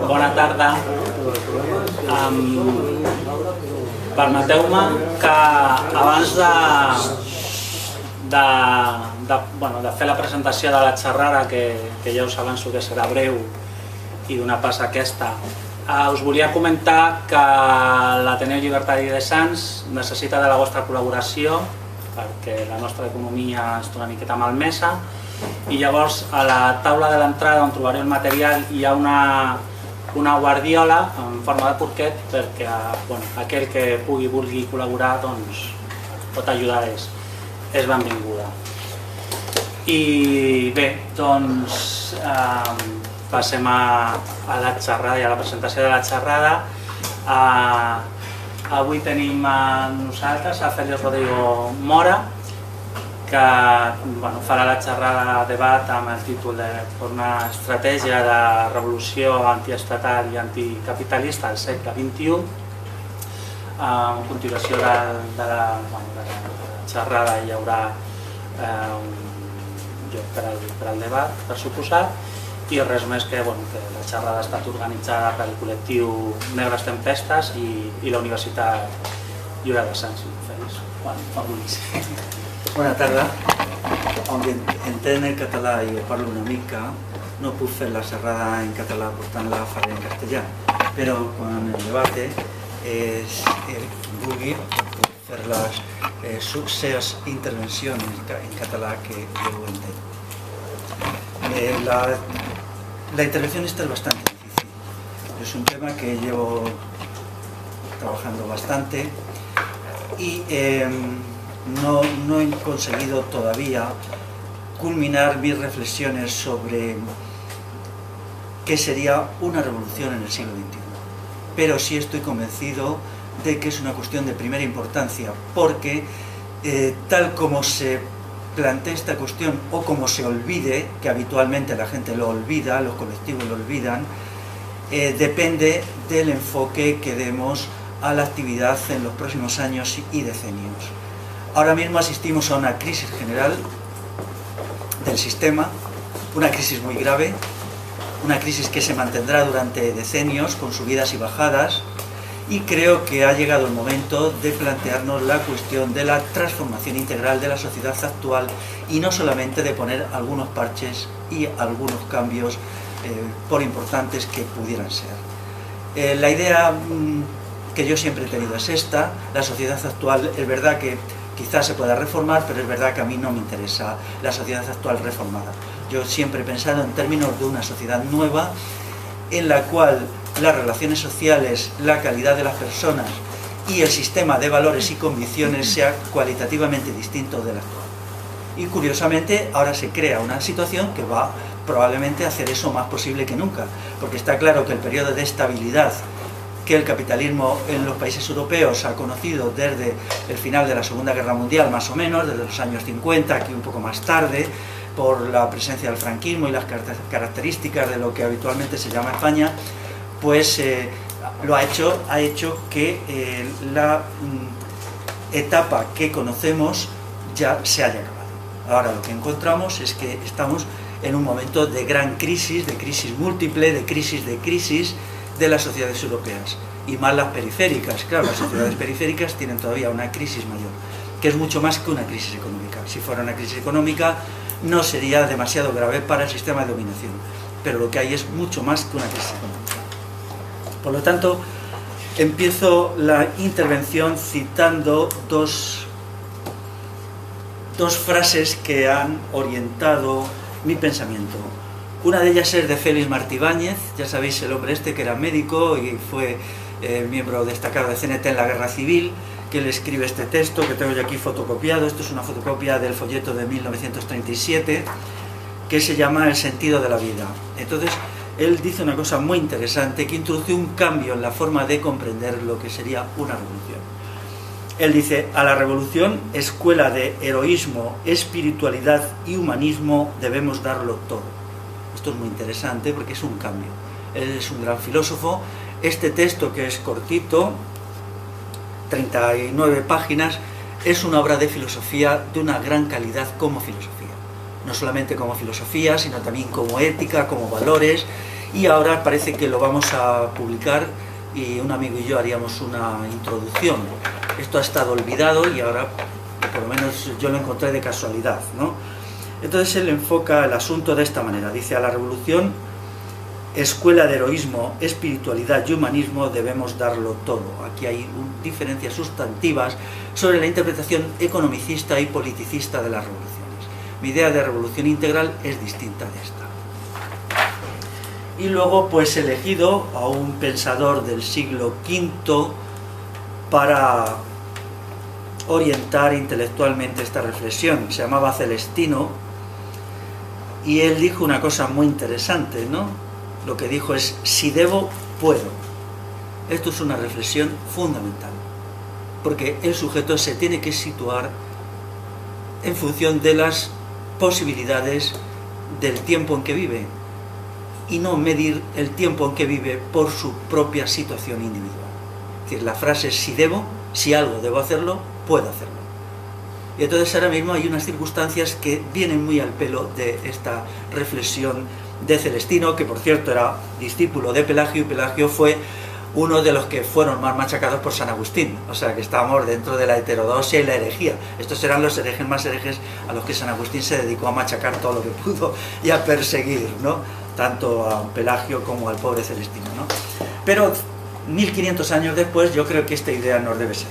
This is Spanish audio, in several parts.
Bona tarda. Permeteu-me que abans de fer la presentació de la xerrada, que ja us avanço que serà breu i d'una passa aquesta, us volia comentar que l'Ateneu Llibertari de Sants necessita de la vostra col·laboració perquè la nostra economia està una miqueta malmesa, i llavors a la taula de l'entrada on trobareu el material hi ha una guardiola en forma de porquet perquè aquell que vulgui col·laborar pot ajudar, és benvinguda. I bé, doncs passem a la xerrada i a la presentació de la xerrada. Avui tenim a nosaltres a Félix Rodrigo Mora, que farà la xerrada de debat amb el títol de una estratègia de revolució antiestatal i anticapitalista al segle XXI. A continuació de la xerrada hi haurà un lloc per al debat, per suposat, i res més que la xerrada ha estat organitzada pel col·lectiu Negres Tempestes i la Universitat Lliure de Sants. Félix, favoris. Bona tarda. Aunque entenc el català i ho parlo una mica, no puc fer la xerrada en català, per tant la faré en castellà. Però quan el debate vulgui fer les seves intervencions en català, que jo ho entenc. La intervención esta es bastante difícil. Es un tema que llevo trabajando bastante y no he conseguido todavía culminar mis reflexiones sobre qué sería una revolución en el siglo XXI. Pero sí estoy convencido de que es una cuestión de primera importancia, porque tal como se plantea esta cuestión o como se olvide, que habitualmente la gente lo olvida, los colectivos lo olvidan, depende del enfoque que demos a la actividad en los próximos años y decenios. Ahora mismo asistimos a una crisis general del sistema, una crisis muy grave, una crisis que se mantendrá durante decenios con subidas y bajadas, y creo que ha llegado el momento de plantearnos la cuestión de la transformación integral de la sociedad actual y no solamente de poner algunos parches y algunos cambios por importantes que pudieran ser. La idea que yo siempre he tenido es esta: la sociedad actual es verdad que quizás se pueda reformar, pero es verdad que a mí no me interesa la sociedad actual reformada. Yo siempre he pensado en términos de una sociedad nueva en la cual las relaciones sociales, la calidad de las personas y el sistema de valores y convicciones sea cualitativamente distinto del actual. Y curiosamente ahora se crea una situación que va probablemente a hacer eso más posible que nunca, porque está claro que el periodo de estabilidad que el capitalismo en los países europeos ha conocido desde el final de la Segunda Guerra Mundial, más o menos, desde los años 50, aquí un poco más tarde, por la presencia del franquismo y las características de lo que habitualmente se llama España, pues ha hecho que la etapa que conocemos ya se haya acabado. Ahora lo que encontramos es que estamos en un momento de gran crisis, de crisis múltiple, de crisis de las sociedades europeas, y más las periféricas. Claro, las sociedades periféricas tienen todavía una crisis mayor, que es mucho más que una crisis económica. Si fuera una crisis económica no sería demasiado grave para el sistema de dominación, pero lo que hay es mucho más que una crisis económica. Por lo tanto, empiezo la intervención citando dos frases que han orientado mi pensamiento. Una de ellas es de Félix Martí Báñez, ya sabéis, el hombre este que era médico y fue miembro destacado de CNT en la Guerra Civil, que él escribe este texto que tengo yo aquí fotocopiado. Esto es una fotocopia del folleto de 1937, que se llama El sentido de la vida. Entonces, él dice una cosa muy interesante que introduce un cambio en la forma de comprender lo que sería una revolución. Él dice: a la revolución, escuela de heroísmo, espiritualidad y humanismo, debemos darlo todo. Esto es muy interesante porque es un cambio. Él es un gran filósofo. Este texto, que es cortito, 39 páginas, es una obra de filosofía de una gran calidad como filosofía. no solamente como filosofía, sino también como ética, como valores, y ahora parece que lo vamos a publicar y un amigo y yo haríamos una introducción. Esto ha estado olvidado y ahora, por lo menos yo lo encontré de casualidad, ¿no? Entonces él enfoca el asunto de esta manera, dice: a la revolución, escuela de heroísmo, espiritualidad y humanismo, debemos darlo todo. Aquí hay diferencias sustantivas sobre la interpretación economicista y politicista de las revoluciones. Mi idea de revolución integral es distinta de esta. Y luego pues he elegido a un pensador del siglo V para orientar intelectualmente esta reflexión. Se llamaba Celestino y él dijo una cosa muy interesante, ¿no? Lo que dijo es: si debo, puedo. Esto es una reflexión fundamental, porque el sujeto se tiene que situar en función de las posibilidades del tiempo en que vive y no medir el tiempo en que vive por su propia situación individual. Es decir, la frase es: si debo, si algo debo hacerlo, puedo hacerlo. Y entonces ahora mismo hay unas circunstancias que vienen muy al pelo de esta reflexión de Celestino, que por cierto era discípulo de Pelagio, y Pelagio fue uno de los que fueron más machacados por San Agustín. O sea que estábamos dentro de la heterodoxia y la herejía. Estos eran los herejes más herejes a los que San Agustín se dedicó a machacar todo lo que pudo y a perseguir, ¿no? Tanto a Pelagio como al pobre Celestino, ¿no? Pero 1500 años después yo creo que esta idea nos debe ser.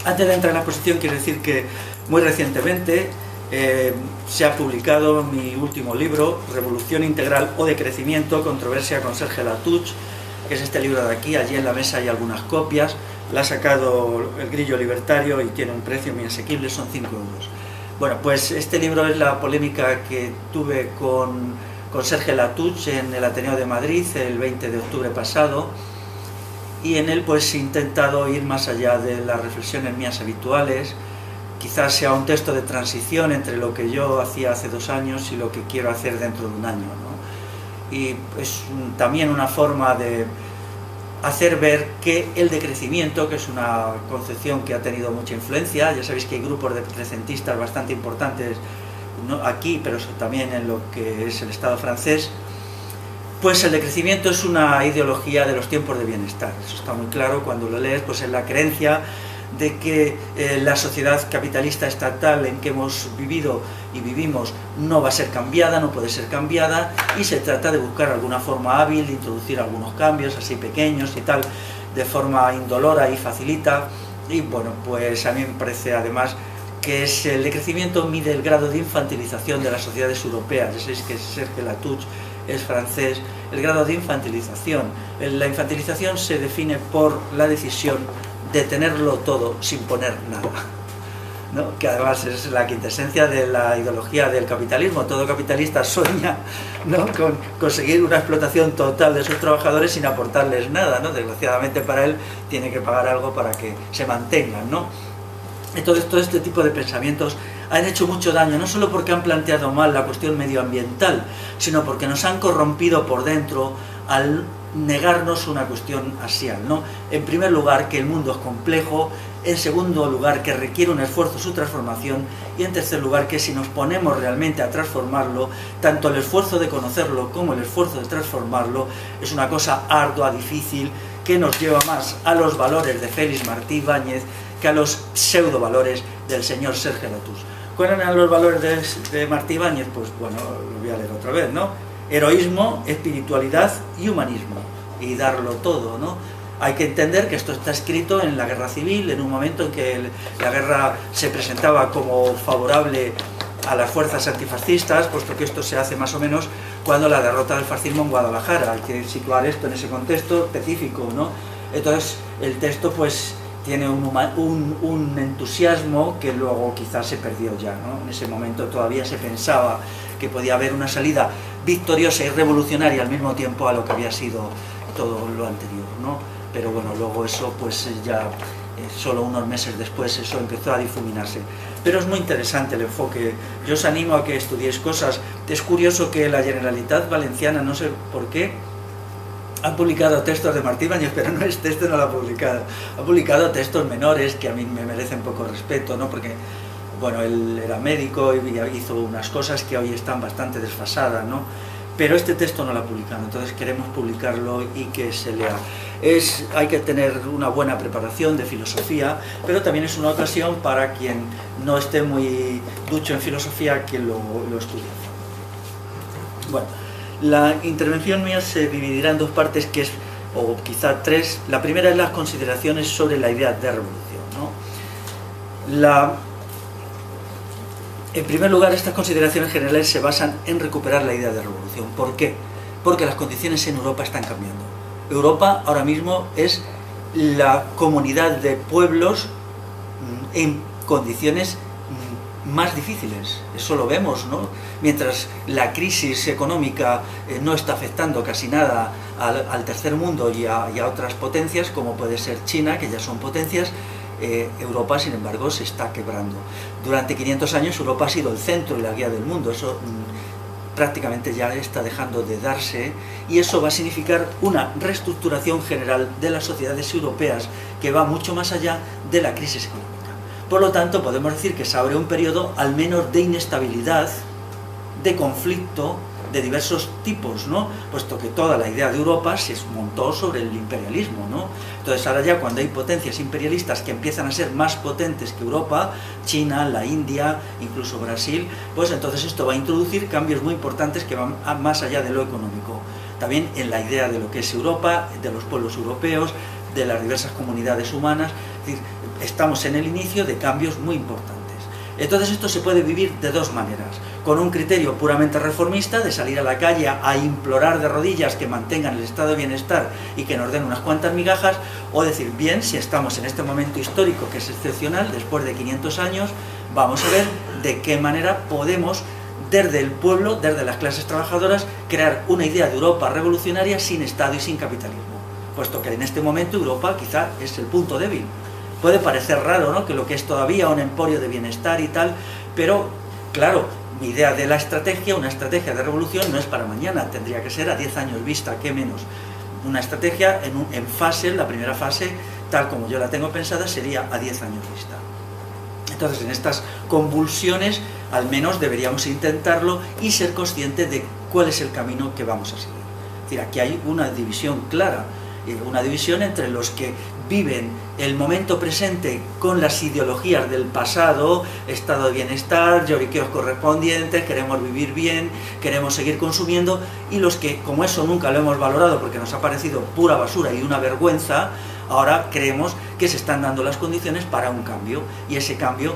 Antes de entrar en la exposición, quiero decir que muy recientemente se ha publicado mi último libro, Revolución Integral o de Crecimiento, controversia con Serge Latouche, que es este libro de aquí. Allí en la mesa hay algunas copias. La ha sacado el Grillo Libertario y tiene un precio muy asequible, son 5 euros. Bueno, pues este libro es la polémica que tuve con Serge Latouche en el Ateneo de Madrid el 20 de octubre pasado, y en él pues he intentado ir más allá de las reflexiones mías habituales. Quizás sea un texto de transición entre lo que yo hacía hace 2 años y lo que quiero hacer dentro de un año, ¿no? Y es también una forma de hacer ver que el decrecimiento, que es una concepción que ha tenido mucha influencia, ya sabéis que hay grupos decrecentistas bastante importantes, no aquí, pero también en lo que es el Estado francés, pues el decrecimiento es una ideología de los tiempos de bienestar. Eso está muy claro cuando lo lees, pues es la creencia de que la sociedad capitalista estatal en que hemos vivido y vivimos no va a ser cambiada, no puede ser cambiada, y se trata de buscar alguna forma hábil de introducir algunos cambios así pequeños y tal, de forma indolora y facilita. Y bueno, pues a mí me parece además que el decrecimiento mide el grado de infantilización de las sociedades europeas. Ya sabéis que Serge Latouche es francés. El grado de infantilización, la infantilización se define por la decisión de tenerlo todo sin poner nada, ¿no? Que además es la quintesencia de la ideología del capitalismo. Todo capitalista sueña, ¿no?, con conseguir una explotación total de sus trabajadores sin aportarles nada, ¿no? Desgraciadamente para él tiene que pagar algo para que se mantengan, ¿no? Entonces todo este tipo de pensamientos han hecho mucho daño, no solo porque han planteado mal la cuestión medioambiental, sino porque nos han corrompido por dentro al negarnos una cuestión axial, ¿no? En primer lugar, que el mundo es complejo; en segundo lugar, que requiere un esfuerzo su transformación; y en tercer lugar, que si nos ponemos realmente a transformarlo, tanto el esfuerzo de conocerlo como el esfuerzo de transformarlo es una cosa ardua, difícil, que nos lleva más a los valores de Félix Martí Ibáñez que a los pseudo valores del señor Serge Latouche. ¿Cuáles eran los valores de Martí Ibáñez? Pues bueno, lo voy a leer otra vez, ¿no? Heroísmo, espiritualidad y humanismo, y darlo todo, ¿no? Hay que entender que esto está escrito en la guerra civil, en un momento en que la guerra se presentaba como favorable a las fuerzas antifascistas, puesto que esto se hace más o menos cuando la derrota del fascismo en Guadalajara. Hay que situar esto en ese contexto específico, ¿no? Entonces el texto pues tiene un entusiasmo que luego quizás se perdió ya, ¿no? En ese momento todavía se pensaba que podía haber una salida victoriosa y revolucionaria al mismo tiempo a lo que había sido todo lo anterior, ¿no? Pero bueno, luego eso pues ya solo unos meses después eso empezó a difuminarse. Pero es muy interesante el enfoque. Yo os animo a que estudiéis cosas. Es curioso que la Generalitat Valenciana, no sé por qué, ha publicado textos de Martí Ibáñez, pero no, este no lo ha publicado. Ha publicado textos menores que a mí me merecen poco respeto, ¿no? Porque bueno, él era médico y hizo unas cosas que hoy están bastante desfasadas, ¿no? Pero este texto no lo ha publicado, entonces queremos publicarlo y que se lea. Hay que tener una buena preparación de filosofía, pero también es una ocasión para quien no esté muy ducho en filosofía que lo estudie. Bueno, la intervención mía se dividirá en dos partes, o quizá tres. La primera es las consideraciones sobre la idea de revolución, ¿no? En primer lugar, estas consideraciones generales se basan en recuperar la idea de revolución. ¿Por qué? Porque las condiciones en Europa están cambiando. Europa ahora mismo es la comunidad de pueblos en condiciones más difíciles. Eso lo vemos, ¿no? Mientras la crisis económica no está afectando casi nada al tercer mundo y a otras potencias, como puede ser China, que ya son potencias, Europa, sin embargo, se está quebrando. Durante 500 años Europa ha sido el centro y la guía del mundo. Eso prácticamente ya está dejando de darse, y eso va a significar una reestructuración general de las sociedades europeas que va mucho más allá de la crisis económica. Por lo tanto, podemos decir que se abre un periodo al menos de inestabilidad, de conflicto, de diversos tipos, ¿no? Puesto que toda la idea de Europa se montó sobre el imperialismo, ¿no? Entonces ahora ya cuando hay potencias imperialistas que empiezan a ser más potentes que Europa, China, la India, incluso Brasil, pues entonces esto va a introducir cambios muy importantes que van más allá de lo económico. También en la idea de lo que es Europa, de los pueblos europeos, de las diversas comunidades humanas. Es decir, estamos en el inicio de cambios muy importantes. Entonces esto se puede vivir de dos maneras: con un criterio puramente reformista, de salir a la calle a implorar de rodillas que mantengan el estado de bienestar y que nos den unas cuantas migajas, o decir, bien, si estamos en este momento histórico que es excepcional, después de 500 años, vamos a ver de qué manera podemos, desde el pueblo, desde las clases trabajadoras, crear una idea de Europa revolucionaria sin Estado y sin capitalismo, puesto que en este momento Europa quizá es el punto débil. Puede parecer raro, ¿no?, que lo que es todavía un emporio de bienestar y tal, pero claro, mi idea de la estrategia, una estrategia de revolución, no es para mañana, tendría que ser a 10 años vista, qué menos. Una estrategia en fase, la primera fase, tal como yo la tengo pensada, sería a 10 años vista. Entonces, en estas convulsiones, al menos deberíamos intentarlo y ser conscientes de cuál es el camino que vamos a seguir. Es decir, aquí hay una división clara, una división entre los que viven el momento presente con las ideologías del pasado, estado de bienestar, lloriqueos correspondientes, queremos vivir bien, queremos seguir consumiendo, y los que, como eso nunca lo hemos valorado porque nos ha parecido pura basura y una vergüenza, ahora creemos que se están dando las condiciones para un cambio, y ese cambio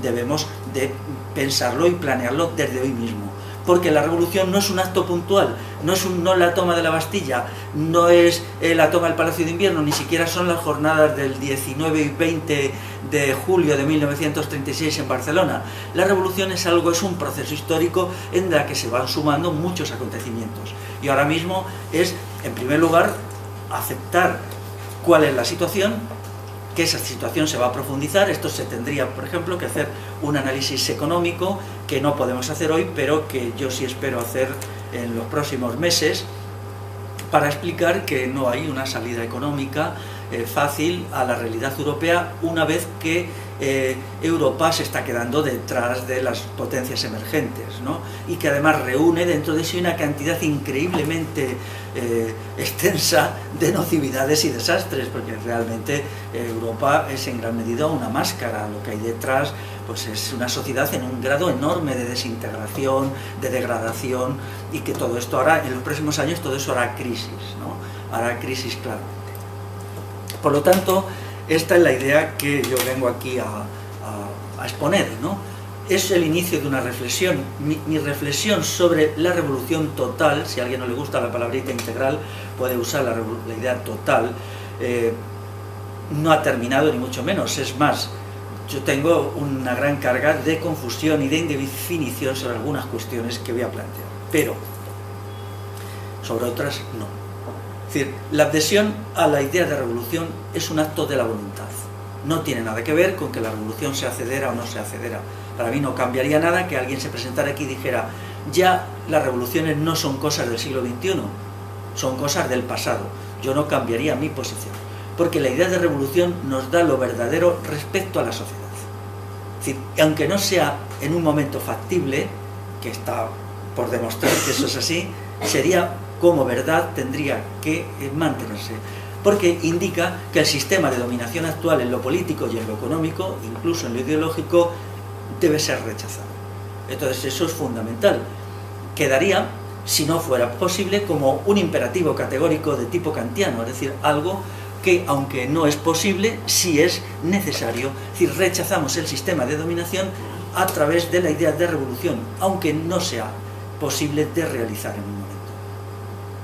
debemos de pensarlo y planearlo desde hoy mismo. Porque la revolución no es un acto puntual, no es la toma de la Bastilla, no es la toma del Palacio de Invierno, ni siquiera son las jornadas del 19 y 20 de julio de 1936 en Barcelona. La revolución es un proceso histórico en el que se van sumando muchos acontecimientos. Y ahora mismo es, en primer lugar, aceptar cuál es la situación, que esa situación se va a profundizar. Esto se tendría, por ejemplo, que hacer un análisis económico, que no podemos hacer hoy, pero que yo sí espero hacer en los próximos meses, para explicar que no hay una salida económica fácil a la realidad europea una vez que Europa se está quedando detrás de las potencias emergentes, ¿no? Y que además reúne dentro de sí una cantidad increíblemente extensa de nocividades y desastres, porque realmente Europa es en gran medida una máscara. Lo que hay detrás pues es una sociedad en un grado enorme de desintegración, de degradación, y que todo esto ahora, en los próximos años, todo eso hará crisis, ¿no? Hará crisis claramente. Por lo tanto, esta es la idea que yo vengo aquí a exponer, ¿no? Es el inicio de una reflexión. Mi reflexión sobre la revolución total, si a alguien no le gusta la palabrita integral, puede usar la idea total, no ha terminado ni mucho menos. Es más, yo tengo una gran carga de confusión y de indefinición sobre algunas cuestiones que voy a plantear, pero sobre otras no. Es decir, la adhesión a la idea de revolución es un acto de la voluntad. No tiene nada que ver con que la revolución sea cedera o no sea cedera. Para mí no cambiaría nada que alguien se presentara aquí y dijera, ya las revoluciones no son cosas del siglo XXI, son cosas del pasado. Yo no cambiaría mi posición, porque la idea de revolución nos da lo verdadero respecto a la sociedad. Es decir, aunque no sea en un momento factible, que está por demostrar que eso es así, sería como verdad, tendría que mantenerse, porque indica que el sistema de dominación actual en lo político y en lo económico, incluso en lo ideológico, debe ser rechazado. Entonces eso es fundamental. Quedaría, si no fuera posible, como un imperativo categórico de tipo kantiano, es decir, algo que, aunque no es posible, sí es necesario. Es decir, rechazamos el sistema de dominación a través de la idea de revolución, aunque no sea posible de realizar en un momento.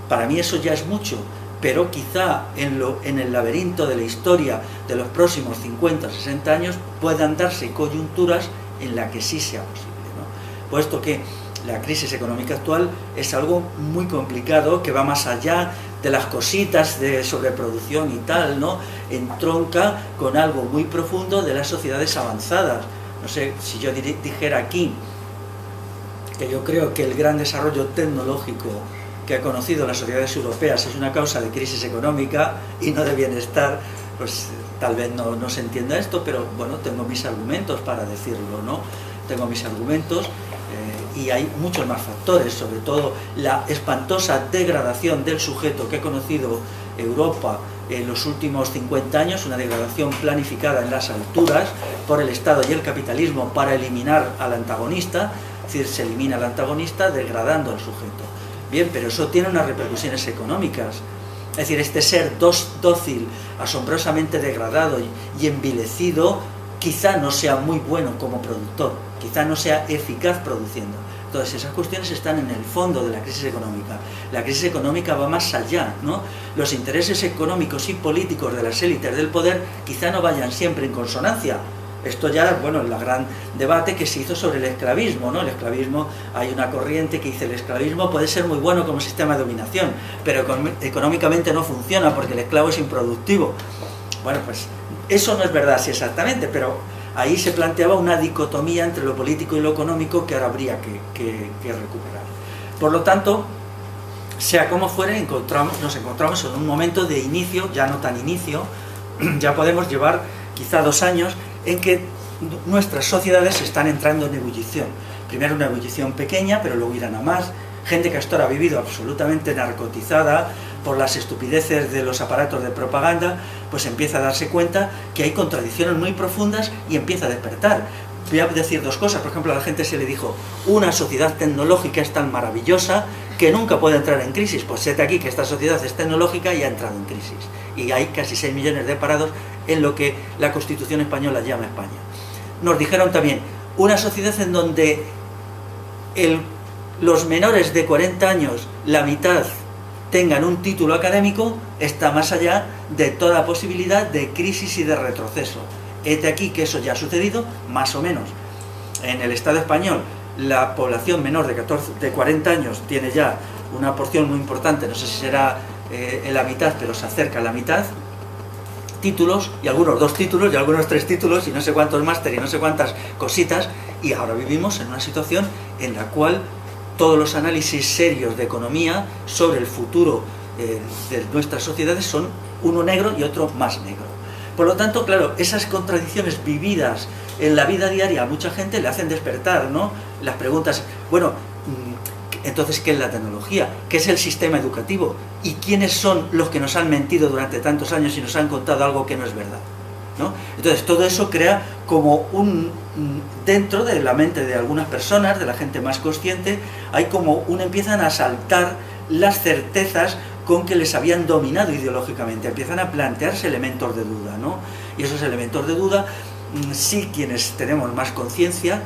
Para mí eso ya es mucho, pero quizá en el laberinto de la historia de los próximos 50 o 60 años puedan darse coyunturas en las que sí sea posible, ¿no? Puesto que la crisis económica actual es algo muy complicado, que va más allá de las cositas de sobreproducción y tal, ¿no? Entronca con algo muy profundo de las sociedades avanzadas. No sé, si yo dijera aquí que yo creo que el gran desarrollo tecnológico que ha conocido las sociedades europeas es una causa de crisis económica y no de bienestar, pues tal vez no se entienda esto, pero bueno, tengo mis argumentos para decirlo, ¿no? Tengo mis argumentos y hay muchos más factores, sobre todo la espantosa degradación del sujeto que ha conocido Europa en los últimos 50 años, una degradación planificada en las alturas por el Estado y el capitalismo para eliminar al antagonista, es decir, se elimina al antagonista degradando al sujeto. Bien, pero eso tiene unas repercusiones económicas. Es decir, este ser dócil, asombrosamente degradado y envilecido, quizá no sea muy bueno como productor, quizá no sea eficaz produciendo. Todas esas cuestiones están en el fondo de la crisis económica. La crisis económica va más allá, ¿no? Los intereses económicos y políticos de las élites del poder quizá no vayan siempre en consonancia. Esto ya, bueno, el gran debate que se hizo sobre el esclavismo, ¿no? El esclavismo, hay una corriente que dice el esclavismo puede ser muy bueno como sistema de dominación, pero económicamente no funciona porque el esclavo es improductivo. Bueno, pues eso no es verdad así exactamente, pero ahí se planteaba una dicotomía entre lo político y lo económico que ahora habría que recuperar. Por lo tanto, sea como fuere, nos encontramos en un momento de inicio, ya no tan inicio, ya podemos llevar quizá 2 años en que nuestras sociedades están entrando en ebullición. Primero una ebullición pequeña, pero luego irán a más. Gente que hasta ahora ha vivido absolutamente narcotizada por las estupideces de los aparatos de propaganda, pues empieza a darse cuenta que hay contradicciones muy profundas y empieza a despertar. Voy a decir 2 cosas. Por ejemplo, a la gente se le dijo, una sociedad tecnológica es tan maravillosa que nunca puede entrar en crisis. Pues séte aquí que esta sociedad es tecnológica y ha entrado en crisis. Y hay casi 6 millones de parados en lo que la Constitución española llama España. Nos dijeron también, una sociedad en donde los menores de 40 años, la mitad, tengan un título académico, está más allá de toda posibilidad de crisis y de retroceso. Hete aquí que eso ya ha sucedido, más o menos. En el Estado español, la población menor de 40 años tiene ya una porción muy importante, no sé si será en la mitad, pero se acerca a la mitad, títulos, y algunos 2 títulos, y algunos 3 títulos, y no sé cuántos máster, y no sé cuántas cositas, y ahora vivimos en una situación en la cual todos los análisis serios de economía sobre el futuro de nuestras sociedades son uno negro y otro más negro. Por lo tanto, claro, esas contradicciones vividas en la vida diaria a mucha gente le hacen despertar, ¿no? Las preguntas, bueno, entonces, ¿qué es la tecnología? ¿Qué es el sistema educativo? ¿Y quiénes son los que nos han mentido durante tantos años y nos han contado algo que no es verdad? ¿No? Entonces, todo eso crea como dentro de la mente de algunas personas, de la gente más consciente, hay como empiezan a saltar las certezas con que les habían dominado ideológicamente, empiezan a plantearse elementos de duda, ¿no? Y esos elementos de duda, sí, quienes tenemos más conciencia,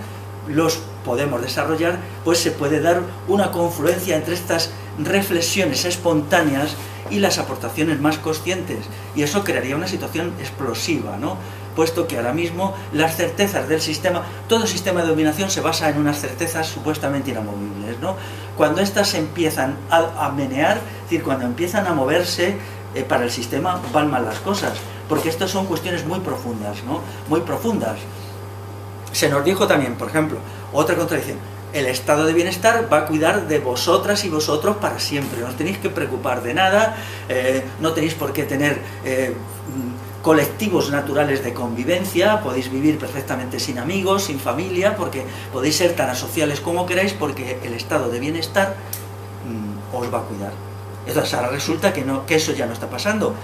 los podemos desarrollar, pues se puede dar una confluencia entre estas reflexiones espontáneas y las aportaciones más conscientes, y eso crearía una situación explosiva, ¿no? Puesto que ahora mismo las certezas del sistema, todo sistema de dominación se basa en unas certezas supuestamente inamovibles, ¿no? Cuando éstas empiezan a menear, es decir, cuando empiezan a moverse, para el sistema van mal las cosas, porque estas son cuestiones muy profundas, ¿no? Muy profundas. Se nos dijo también, por ejemplo, otra contradicción, el estado de bienestar va a cuidar de vosotras y vosotros para siempre, no os tenéis que preocupar de nada, no tenéis por qué tener colectivos naturales de convivencia, podéis vivir perfectamente sin amigos, sin familia, porque podéis ser tan asociales como queráis, porque el estado de bienestar os va a cuidar. Entonces ahora resulta que eso ya no está pasando.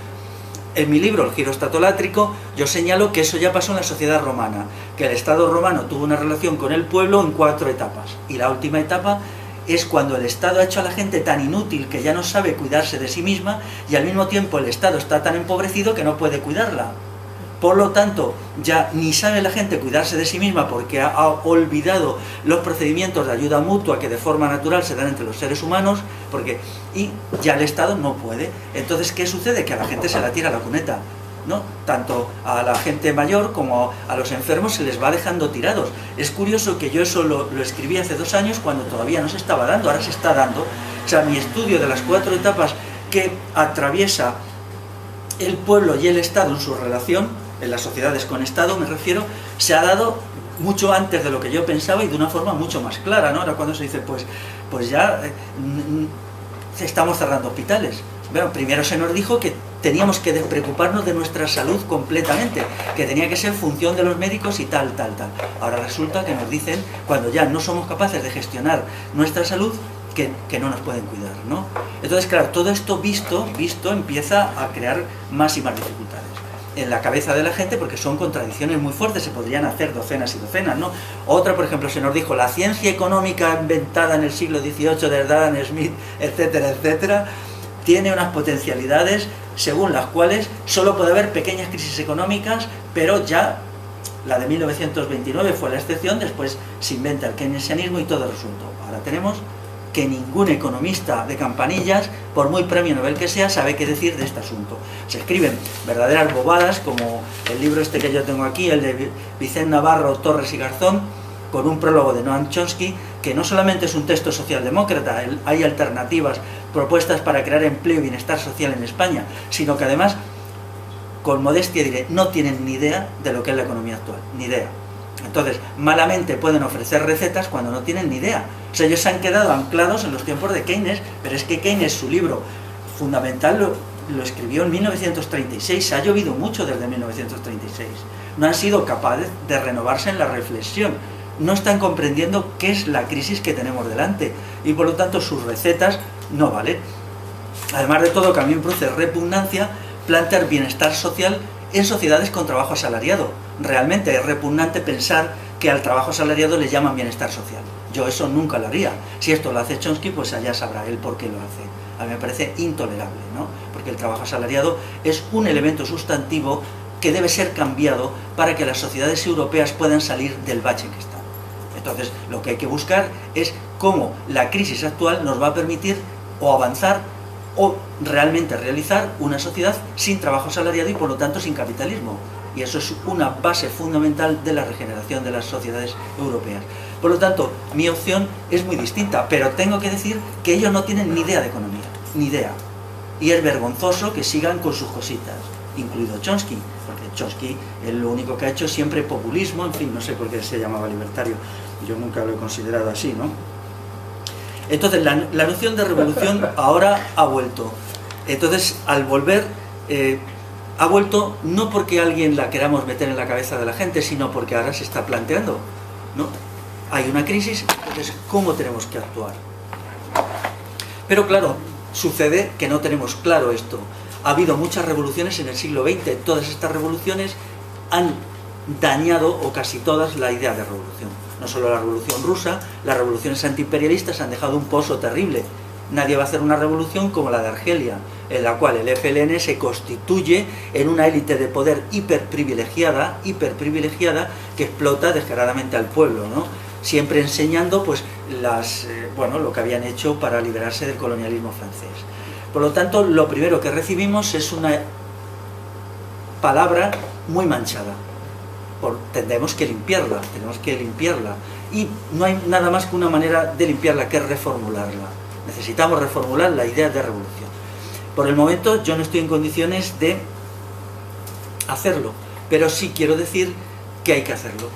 En mi libro, El giro estatolátrico, yo señalo que eso ya pasó en la sociedad romana, que el Estado romano tuvo una relación con el pueblo en 4 etapas, y la última etapa es cuando el Estado ha hecho a la gente tan inútil que ya no sabe cuidarse de sí misma, y al mismo tiempo el Estado está tan empobrecido que no puede cuidarla. Por lo tanto, ya ni sabe la gente cuidarse de sí misma porque ha olvidado los procedimientos de ayuda mutua que de forma natural se dan entre los seres humanos, y ya el Estado no puede. Entonces, ¿qué sucede? Que a la gente se la tira a la cuneta, ¿no? Tanto a la gente mayor como a los enfermos se les va dejando tirados. Es curioso que yo eso lo escribí hace 2 años cuando todavía no se estaba dando, ahora se está dando. O sea, mi estudio de las 4 etapas que atraviesa el pueblo y el Estado en su relación, en las sociedades con Estado me refiero, se ha dado mucho antes de lo que yo pensaba y de una forma mucho más clara, ¿no? Ahora cuando se dice, pues ya estamos cerrando hospitales. Bueno, primero se nos dijo que teníamos que despreocuparnos de nuestra salud completamente, que tenía que ser función de los médicos y tal. Ahora resulta que nos dicen, cuando ya no somos capaces de gestionar nuestra salud, que no nos pueden cuidar, ¿no? Entonces, claro, todo esto visto empieza a crear más y más dificultades en la cabeza de la gente, porque son contradicciones muy fuertes, se podrían hacer docenas y docenas, ¿no? Otra, por ejemplo, se nos dijo, la ciencia económica inventada en el siglo XVIII de Adam Smith, etcétera, etcétera, tiene unas potencialidades según las cuales solo puede haber pequeñas crisis económicas, pero ya la de 1929 fue la excepción, después se inventa el keynesianismo y todo resuelto. Ahora tenemos que ningún economista de campanillas, por muy premio Nobel que sea, sabe qué decir de este asunto. Se escriben verdaderas bobadas, como el libro este que yo tengo aquí, el de Vicente Navarro, Torres y Garzón, con un prólogo de Noam Chomsky, que no solamente es un texto socialdemócrata, hay alternativas, propuestas para crear empleo y bienestar social en España, sino que además, con modestia diré, no tienen ni idea de lo que es la economía actual, ni idea. Entonces, malamente pueden ofrecer recetas cuando no tienen ni idea. O sea, ellos se han quedado anclados en los tiempos de Keynes, pero es que Keynes, su libro fundamental, lo escribió en 1936, se ha llovido mucho desde 1936. No han sido capaces de renovarse en la reflexión, no están comprendiendo qué es la crisis que tenemos delante, y por lo tanto sus recetas no valen. Además de todo, que a mí me produce repugnancia plantear bienestar social en sociedades con trabajo asalariado. Realmente es repugnante pensar que al trabajo asalariado le llaman bienestar social. Yo eso nunca lo haría. Si esto lo hace Chomsky, pues allá sabrá él por qué lo hace. A mí me parece intolerable, ¿no? Porque el trabajo asalariado es un elemento sustantivo que debe ser cambiado para que las sociedades europeas puedan salir del bache que están. Entonces, lo que hay que buscar es cómo la crisis actual nos va a permitir o avanzar o realmente realizar una sociedad sin trabajo asalariado y por lo tanto sin capitalismo. Y eso es una base fundamental de la regeneración de las sociedades europeas. Por lo tanto, mi opción es muy distinta, pero tengo que decir que ellos no tienen ni idea de economía, ni idea. Y es vergonzoso que sigan con sus cositas, incluido Chomsky, porque Chomsky lo único que ha hecho es siempre populismo, en fin, no sé por qué se llamaba libertario, yo nunca lo he considerado así, ¿no? Entonces, la noción de revolución ahora ha vuelto. Entonces, al volver, ha vuelto no porque alguien la queramos meter en la cabeza de la gente, sino porque ahora se está planteando, ¿no? Hay una crisis, entonces, ¿cómo tenemos que actuar? Pero claro, sucede que no tenemos claro esto. Ha habido muchas revoluciones en el siglo XX, todas estas revoluciones han dañado, o casi todas, la idea de revolución. No solo la revolución rusa, las revoluciones antiimperialistas han dejado un pozo terrible. Nadie va a hacer una revolución como la de Argelia, en la cual el FLN se constituye en una élite de poder hiperprivilegiada que explota descaradamente al pueblo, ¿no? Siempre enseñando pues lo que habían hecho para liberarse del colonialismo francés. Por lo tanto, lo primero que recibimos es una palabra muy manchada. Tenemos que limpiarla, y no hay nada más que una manera de limpiarla, que es reformularla. Necesitamos reformular la idea de revolución. Por el momento yo no estoy en condiciones de hacerlo, pero sí quiero decir que hay que hacerlo.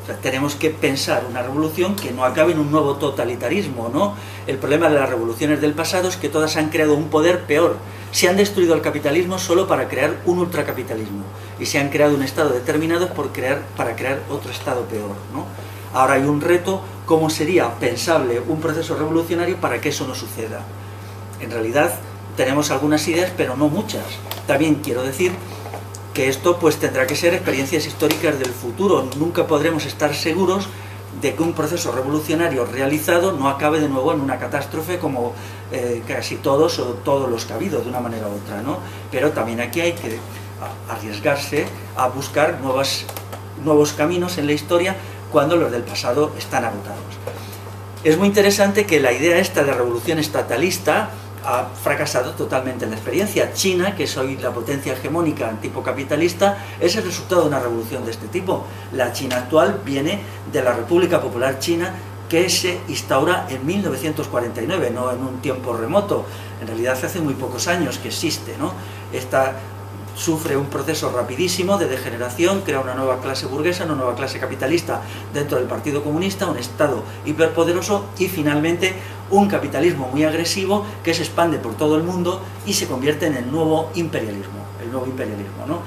O sea, tenemos que pensar una revolución que no acabe en un nuevo totalitarismo, ¿no? El problema de las revoluciones del pasado es que todas han creado un poder peor. Se han destruido el capitalismo solo para crear un ultracapitalismo y se han creado un estado determinado para crear otro estado peor, ¿no? Ahora hay un reto, ¿cómo sería pensable un proceso revolucionario para que eso no suceda? En realidad tenemos algunas ideas, pero no muchas. También quiero decir que esto pues tendrá que ser experiencias históricas del futuro. Nunca podremos estar seguros de que un proceso revolucionario realizado no acabe de nuevo en una catástrofe como casi todos o todos los que ha habido de una manera u otra, ¿no? Pero también aquí hay que arriesgarse a buscar nuevos caminos en la historia cuando los del pasado están agotados. Es muy interesante que la idea esta de revolución estatalista ha fracasado totalmente en la experiencia. China, que es hoy la potencia hegemónica tipo capitalista, es el resultado de una revolución de este tipo. La China actual viene de la República Popular China, que se instaura en 1949, no en un tiempo remoto. En realidad hace muy pocos años que existe, ¿no? Esta sufre un proceso rapidísimo de degeneración, crea una nueva clase burguesa, una nueva clase capitalista dentro del Partido Comunista, un Estado hiperpoderoso y finalmente un capitalismo muy agresivo que se expande por todo el mundo y se convierte en el nuevo imperialismo, ¿no?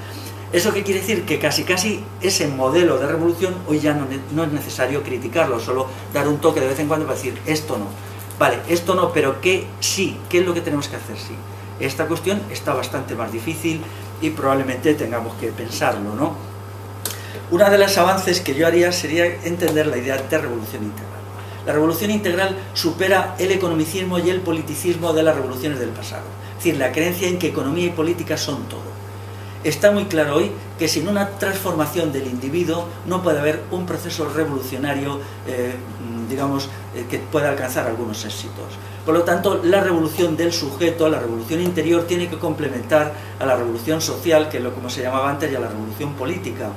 ¿Eso qué quiere decir? Que casi ese modelo de revolución hoy ya no es necesario criticarlo, solo dar un toque de vez en cuando para decir esto no. Vale, esto no, pero ¿qué sí? ¿Qué es lo que tenemos que hacer? Sí. Esta cuestión está bastante más difícil y probablemente tengamos que pensarlo, ¿no? Una de los avances que yo haría sería entender la idea de revolución integral. La revolución integral supera el economicismo y el politicismo de las revoluciones del pasado. Es decir, la creencia en que economía y política son todo. Está muy claro hoy que sin una transformación del individuo no puede haber un proceso revolucionario, que pueda alcanzar algunos éxitos. Por lo tanto, la revolución del sujeto, la revolución interior, tiene que complementar a la revolución social, que es lo como se llamaba antes, y a la revolución política,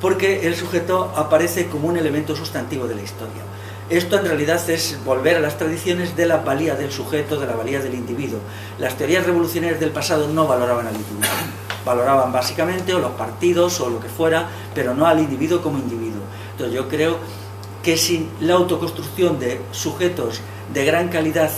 porque el sujeto aparece como un elemento sustantivo de la historia. Esto en realidad es volver a las tradiciones de la valía del sujeto, de la valía del individuo. Las teorías revolucionarias del pasado no valoraban al individuo, valoraban básicamente o los partidos o lo que fuera, pero no al individuo como individuo. Entonces yo creo que sin la autoconstrucción de sujetos de gran calidad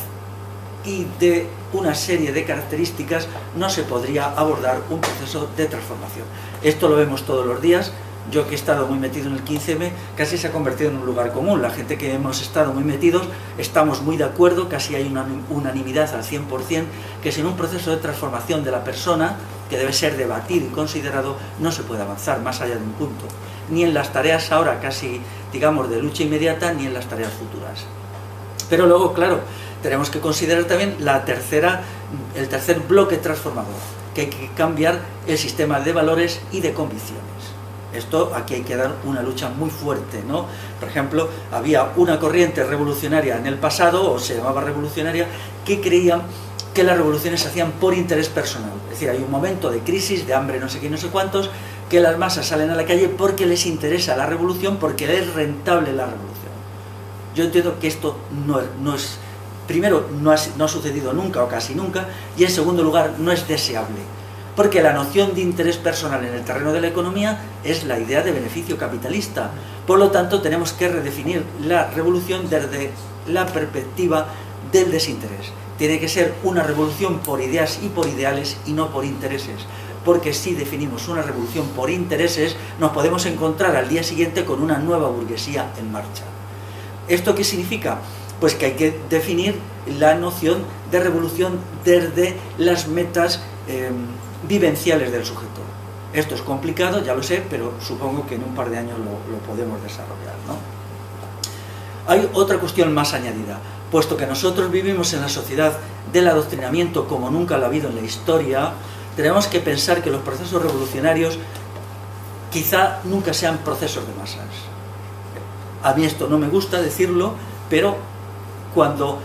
y de una serie de características no se podría abordar un proceso de transformación. Esto lo vemos todos los días. Yo que he estado muy metido en el 15M, casi se ha convertido en un lugar común. La gente que hemos estado muy metidos estamos muy de acuerdo, casi hay una unanimidad al 100%, que sin un proceso de transformación de la persona, que debe ser debatido y considerado, no se puede avanzar más allá de un punto. Ni en las tareas ahora casi, digamos, de lucha inmediata, ni en las tareas futuras. Pero luego, claro, tenemos que considerar también el tercer bloque transformador, que hay que cambiar el sistema de valores y de convicciones. Esto, aquí hay que dar una lucha muy fuerte, ¿no? Por ejemplo, había una corriente revolucionaria en el pasado, o se llamaba revolucionaria, que creían que las revoluciones se hacían por interés personal. Es decir, hay un momento de crisis, de hambre, no sé qué, no sé cuántos, que las masas salen a la calle porque les interesa la revolución, porque les es rentable la revolución. Yo entiendo que esto no es primero, no ha sucedido nunca o casi nunca, y en segundo lugar, no es deseable. Porque la noción de interés personal en el terreno de la economía es la idea de beneficio capitalista. Por lo tanto, tenemos que redefinir la revolución desde la perspectiva del desinterés. Tiene que ser una revolución por ideas y por ideales y no por intereses. Porque si definimos una revolución por intereses, nos podemos encontrar al día siguiente con una nueva burguesía en marcha. ¿Esto qué significa? Pues que hay que definir la noción de revolución desde las metas vivenciales del sujeto. Esto es complicado, ya lo sé, pero supongo que en un par de años lo podemos desarrollar, ¿no? Hay otra cuestión más añadida. Puesto que nosotros vivimos en la sociedad del adoctrinamiento como nunca lo ha habido en la historia, tenemos que pensar que los procesos revolucionarios quizá nunca sean procesos de masas. A mí esto no me gusta decirlo, pero cuando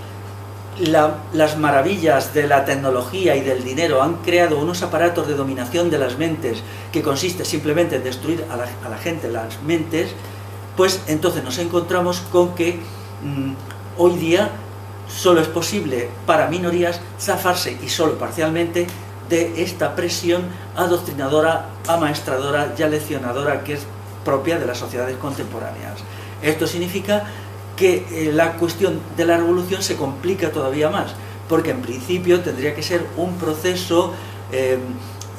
las maravillas de la tecnología y del dinero han creado unos aparatos de dominación de las mentes que consiste simplemente en destruir a la gente las mentes, pues entonces nos encontramos con que hoy día solo es posible para minorías zafarse, y solo parcialmente, de esta presión adoctrinadora, amaestradora y aleccionadora que es propia de las sociedades contemporáneas. Esto significa que la cuestión de la revolución se complica todavía más, porque en principio tendría que ser un proceso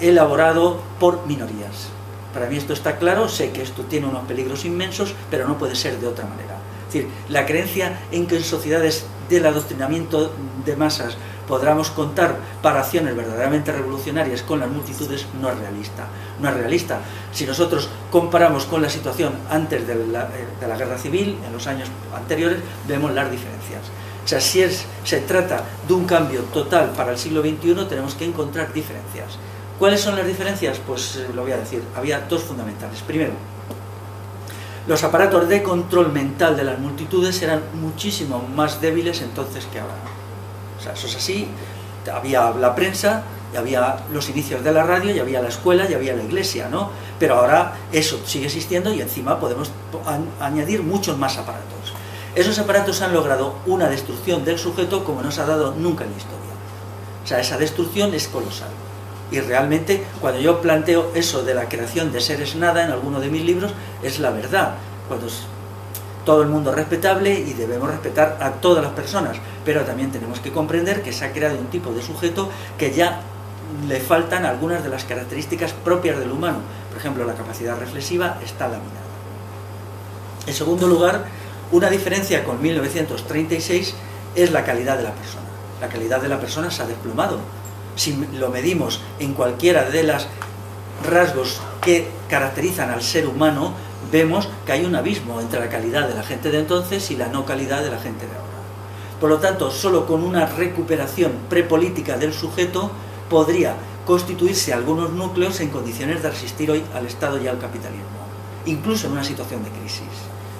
elaborado por minorías. Para mí esto está claro, sé que esto tiene unos peligros inmensos, pero no puede ser de otra manera. Es decir, la creencia en que en sociedades del adoctrinamiento de masas podamos contar para acciones verdaderamente revolucionarias con las multitudes no es realista. No es realista. Si nosotros comparamos con la situación antes de la guerra civil, en los años anteriores, vemos las diferencias. O sea, si se trata de un cambio total para el siglo XXI, tenemos que encontrar diferencias. ¿Cuáles son las diferencias? Pues lo voy a decir. Había dos fundamentales. Primero, los aparatos de control mental de las multitudes eran muchísimo más débiles entonces que ahora. O sea, eso es así. Había la prensa, y había los inicios de la radio, y había la escuela, y había la iglesia, ¿no? Pero ahora eso sigue existiendo y encima podemos añadir muchos más aparatos. Esos aparatos han logrado una destrucción del sujeto como no se ha dado nunca en la historia. O sea, esa destrucción es colosal. Y realmente, cuando yo planteo eso de la creación de seres nada en alguno de mis libros, es la verdad. Cuando todo el mundo es respetable y debemos respetar a todas las personas, pero también tenemos que comprender que se ha creado un tipo de sujeto que ya le faltan algunas de las características propias del humano. Por ejemplo, la capacidad reflexiva está laminada. En segundo lugar, una diferencia con 1936 es la calidad de la persona. La calidad de la persona se ha desplomado. Si lo medimos en cualquiera de los rasgos que caracterizan al ser humano, vemos que hay un abismo entre la calidad de la gente de entonces y la no calidad de la gente de ahora. Por lo tanto, solo con una recuperación prepolítica del sujeto podría constituirse algunos núcleos en condiciones de resistir hoy al Estado y al capitalismo, incluso en una situación de crisis.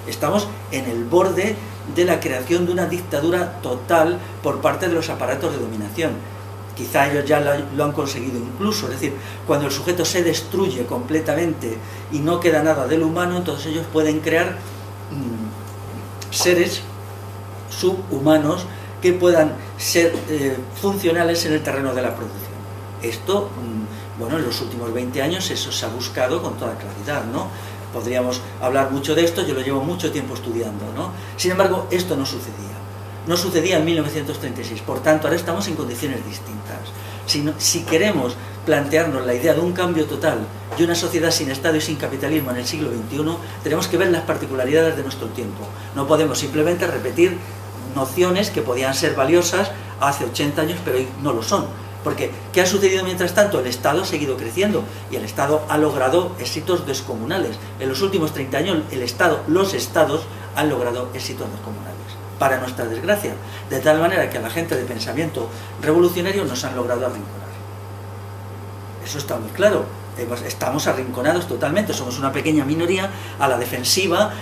Estamos en el borde de la creación de una dictadura total por parte de los aparatos de dominación. Quizá ellos ya lo han conseguido incluso, es decir, cuando el sujeto se destruye completamente y no queda nada del humano, entonces ellos pueden crear seres subhumanos que puedan ser funcionales en el terreno de la producción. Esto, bueno, en los últimos 20 años eso se ha buscado con toda claridad, ¿no? Podríamos hablar mucho de esto, yo lo llevo mucho tiempo estudiando, ¿no? Sin embargo, esto no sucedía. No sucedía en 1936, por tanto ahora estamos en condiciones distintas. Si queremos plantearnos la idea de un cambio total y una sociedad sin Estado y sin capitalismo en el siglo XXI, tenemos que ver las particularidades de nuestro tiempo. No podemos simplemente repetir nociones que podían ser valiosas hace 80 años, pero hoy no lo son. Porque, ¿qué ha sucedido mientras tanto? El Estado ha seguido creciendo y el Estado ha logrado éxitos descomunales. En los últimos 30 años los Estados han logrado éxitos descomunales, para nuestra desgracia, de tal manera que a la gente de pensamiento revolucionario nos han logrado arrinconar. Eso está muy claro. Estamos arrinconados totalmente, somos una pequeña minoría a la defensiva,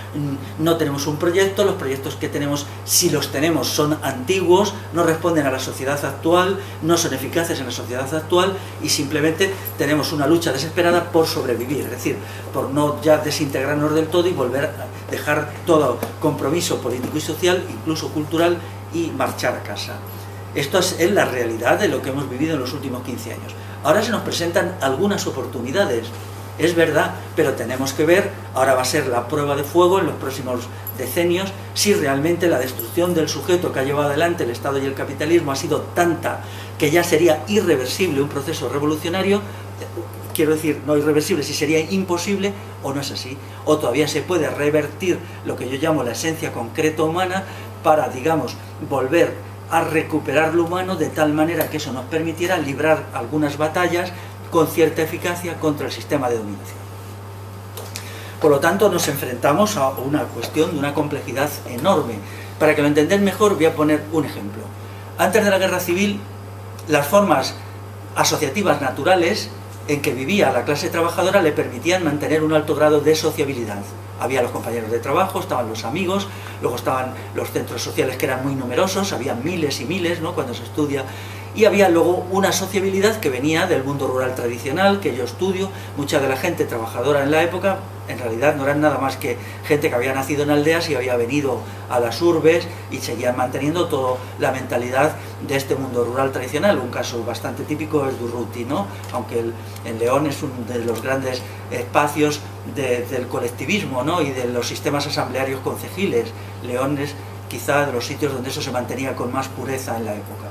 no tenemos un proyecto, los proyectos que tenemos, si los tenemos, son antiguos, no responden a la sociedad actual, no son eficaces en la sociedad actual y simplemente tenemos una lucha desesperada por sobrevivir, es decir, por no ya desintegrarnos del todo y volver a dejar todo compromiso político y social, incluso cultural, y marchar a casa. Esto es la realidad de lo que hemos vivido en los últimos 15 años. Ahora se nos presentan algunas oportunidades, es verdad, pero tenemos que ver, ahora va a ser la prueba de fuego en los próximos decenios, si realmente la destrucción del sujeto que ha llevado adelante el Estado y el capitalismo ha sido tanta que ya sería irreversible un proceso revolucionario, quiero decir, no irreversible, si sería imposible o no es así, o todavía se puede revertir lo que yo llamo la esencia concreta humana para, digamos, volver a recuperar lo humano de tal manera que eso nos permitiera librar algunas batallas con cierta eficacia contra el sistema de dominación. Por lo tanto, nos enfrentamos a una cuestión de una complejidad enorme. Para que lo entendáis mejor, voy a poner un ejemplo. Antes de la guerra civil, las formas asociativas naturales en que vivía la clase trabajadora le permitían mantener un alto grado de sociabilidad. Había los compañeros de trabajo, estaban los amigos, luego estaban los centros sociales que eran muy numerosos, había miles y miles, ¿no?, cuando se estudia, y había luego una sociabilidad que venía del mundo rural tradicional, que yo estudio. Mucha de la gente trabajadora en la época en realidad no eran nada más que gente que había nacido en aldeas y había venido a las urbes y seguían manteniendo toda la mentalidad de este mundo rural tradicional. Un caso bastante típico es Durruti, ¿no? Aunque en León es uno de los grandes espacios del colectivismo, ¿no? Y de los sistemas asamblearios concejiles. León es quizá de los sitios donde eso se mantenía con más pureza en la época.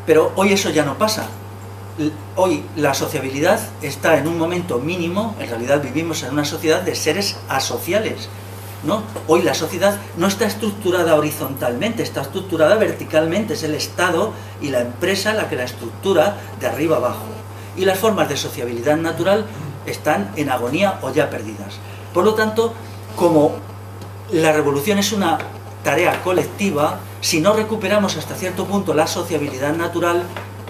Pero hoy eso ya no pasa. Hoy la sociabilidad está en un momento mínimo. En realidad vivimos en una sociedad de seres asociales, ¿no? Hoy la sociedad no está estructurada horizontalmente, está estructurada verticalmente. Es el Estado y la empresa la que la estructura de arriba abajo. Y las formas de sociabilidad natural están en agonía o ya perdidas. Por lo tanto, como la revolución es una tarea colectiva, si no recuperamos hasta cierto punto la sociabilidad natural,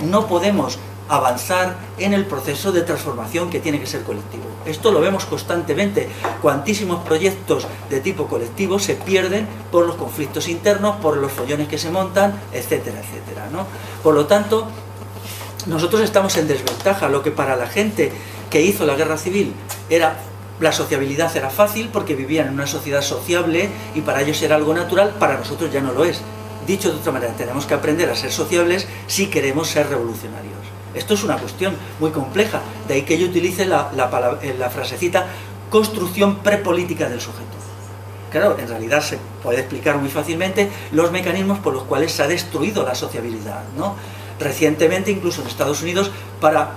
no podemos avanzar en el proceso de transformación que tiene que ser colectivo. Esto lo vemos constantemente. Cuantísimos proyectos de tipo colectivo se pierden por los conflictos internos, por los follones que se montan, etcétera, etcétera, ¿no? Por lo tanto, nosotros estamos en desventaja. Lo que para la gente que hizo la guerra civil la sociabilidad era fácil porque vivían en una sociedad sociable y para ellos era algo natural, para nosotros ya no lo es. Dicho de otra manera, tenemos que aprender a ser sociables si queremos ser revolucionarios. Esto es una cuestión muy compleja, de ahí que yo utilice la frasecita construcción prepolítica del sujeto. Claro, en realidad se puede explicar muy fácilmente los mecanismos por los cuales se ha destruido la sociabilidad, ¿no? Recientemente, incluso en Estados Unidos, para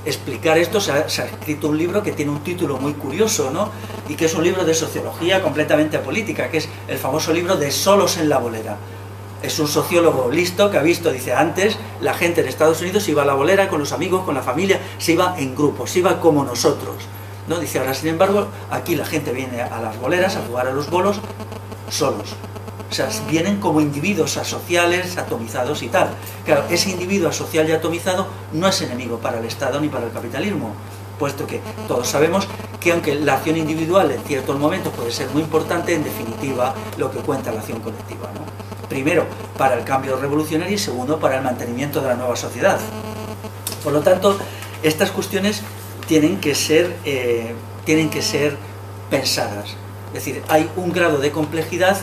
explicar esto se ha escrito un libro que tiene un título muy curioso, ¿no? Y que es un libro de sociología completamente apolítica, que es el famoso libro de Solos en la bolera. Es un sociólogo listo que ha visto, dice, antes la gente en Estados Unidos iba a la bolera con los amigos, con la familia, se iba en grupos, se iba como nosotros, ¿no? Dice, ahora sin embargo, aquí la gente viene a las boleras a jugar a los bolos solos. O sea, vienen como individuos asociales, atomizados y tal. Claro, ese individuo asocial y atomizado no es enemigo para el Estado ni para el capitalismo, puesto que todos sabemos que aunque la acción individual en ciertos momentos puede ser muy importante, en definitiva lo que cuenta la acción colectiva, ¿no? Primero, para el cambio revolucionario y segundo, para el mantenimiento de la nueva sociedad. Por lo tanto, estas cuestiones tienen que ser pensadas. Es decir, hay un grado de complejidad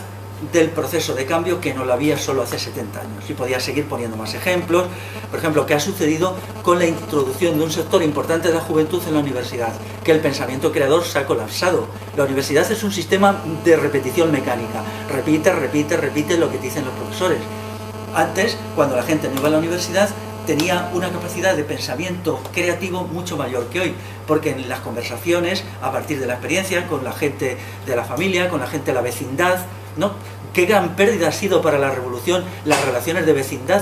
del proceso de cambio que no lo había solo hace 70 años. Y podía seguir poniendo más ejemplos. Por ejemplo, ¿qué ha sucedido con la introducción de un sector importante de la juventud en la universidad? Que el pensamiento creador se ha colapsado. La universidad es un sistema de repetición mecánica. Repite, repite, repite lo que dicen los profesores. Antes, cuando la gente no iba a la universidad, tenía una capacidad de pensamiento creativo mucho mayor que hoy, porque en las conversaciones, a partir de la experiencia, con la gente de la familia, con la gente de la vecindad, ¿no? Qué gran pérdida ha sido para la revolución las relaciones de vecindad.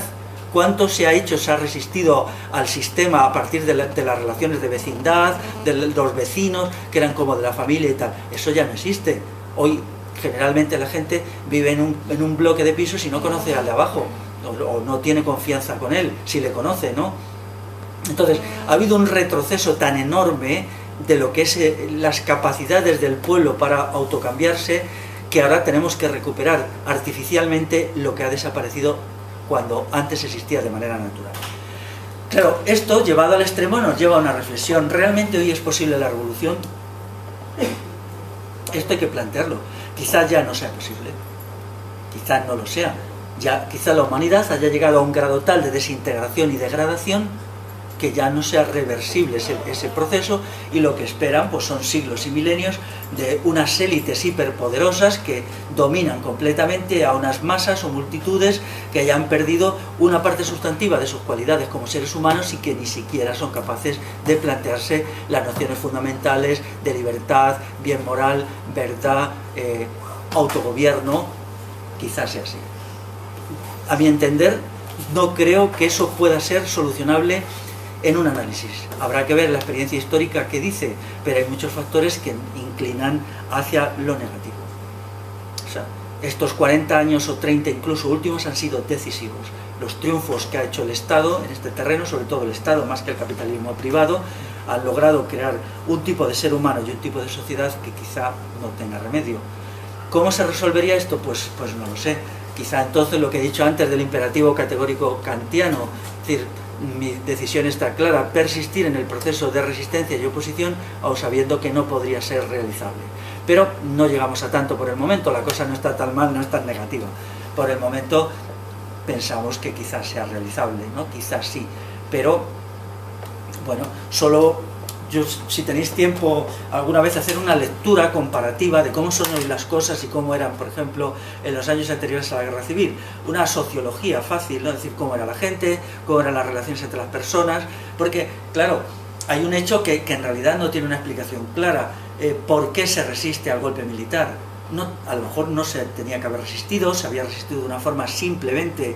¿Cuánto se ha hecho, se ha resistido al sistema a partir de las relaciones de vecindad, de los vecinos, que eran como de la familia y tal? Eso ya no existe. Hoy, generalmente, la gente vive en un bloque de pisos y no conoce al de abajo, o no tiene confianza con él, si le conoce, ¿no? Entonces, ha habido un retroceso tan enorme de lo que es las capacidades del pueblo para autocambiarse, que ahora tenemos que recuperar artificialmente lo que ha desaparecido cuando antes existía de manera natural. Claro, esto llevado al extremo nos lleva a una reflexión. ¿Realmente hoy es posible la revolución? Esto hay que plantearlo. Quizás ya no sea posible, quizás no lo sea. Ya, quizá la humanidad haya llegado a un grado tal de desintegración y degradación que ya no sea reversible ese proceso, y lo que esperan pues son siglos y milenios de unas élites hiperpoderosas que dominan completamente a unas masas o multitudes que hayan perdido una parte sustantiva de sus cualidades como seres humanos y que ni siquiera son capaces de plantearse las nociones fundamentales de libertad, bien moral, verdad, autogobierno. Quizás sea así. A mi entender, no creo que eso pueda ser solucionable en un análisis. Habrá que ver la experiencia histórica que dice, pero hay muchos factores que inclinan hacia lo negativo. O sea, estos 40 años o 30 incluso últimos han sido decisivos. Los triunfos que ha hecho el Estado en este terreno, sobre todo el Estado más que el capitalismo privado, han logrado crear un tipo de ser humano y un tipo de sociedad que quizá no tenga remedio. ¿Cómo se resolvería esto? Pues no lo sé. Quizá entonces lo que he dicho antes del imperativo categórico kantiano, es decir, mi decisión está clara: persistir en el proceso de resistencia y oposición, aun sabiendo que no podría ser realizable. Pero no llegamos a tanto por el momento, la cosa no está tan mal, no es tan negativa. Por el momento pensamos que quizás sea realizable, ¿no? Quizás sí, pero bueno, solo yo, si tenéis tiempo alguna vez, hacer una lectura comparativa de cómo son hoy las cosas y cómo eran, por ejemplo, en los años anteriores a la Guerra Civil. Una sociología fácil, ¿no? Es decir, cómo era la gente, cómo eran las relaciones entre las personas, porque, claro, hay un hecho que en realidad no tiene una explicación clara. ¿Por qué se resiste al golpe militar? No, a lo mejor no se tenía que haber resistido, se había resistido de una forma simplemente,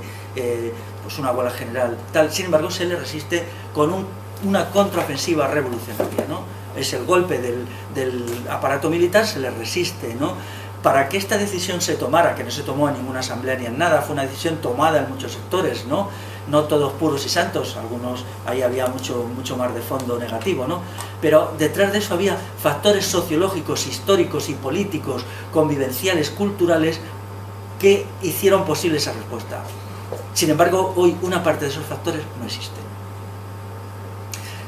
pues una huelga general, tal. Sin embargo, se le resiste con una contraofensiva revolucionaria, ¿no? Es el golpe del aparato militar, se le resiste, ¿no? Para que esta decisión se tomara, que no se tomó en ninguna asamblea ni en nada, fue una decisión tomada en muchos sectores, ¿no? No todos puros y santos, algunos, ahí había mucho más de fondo negativo, ¿no? Pero detrás de eso había factores sociológicos, históricos y políticos, convivenciales, culturales, que hicieron posible esa respuesta. Sin embargo, hoy una parte de esos factores no existen.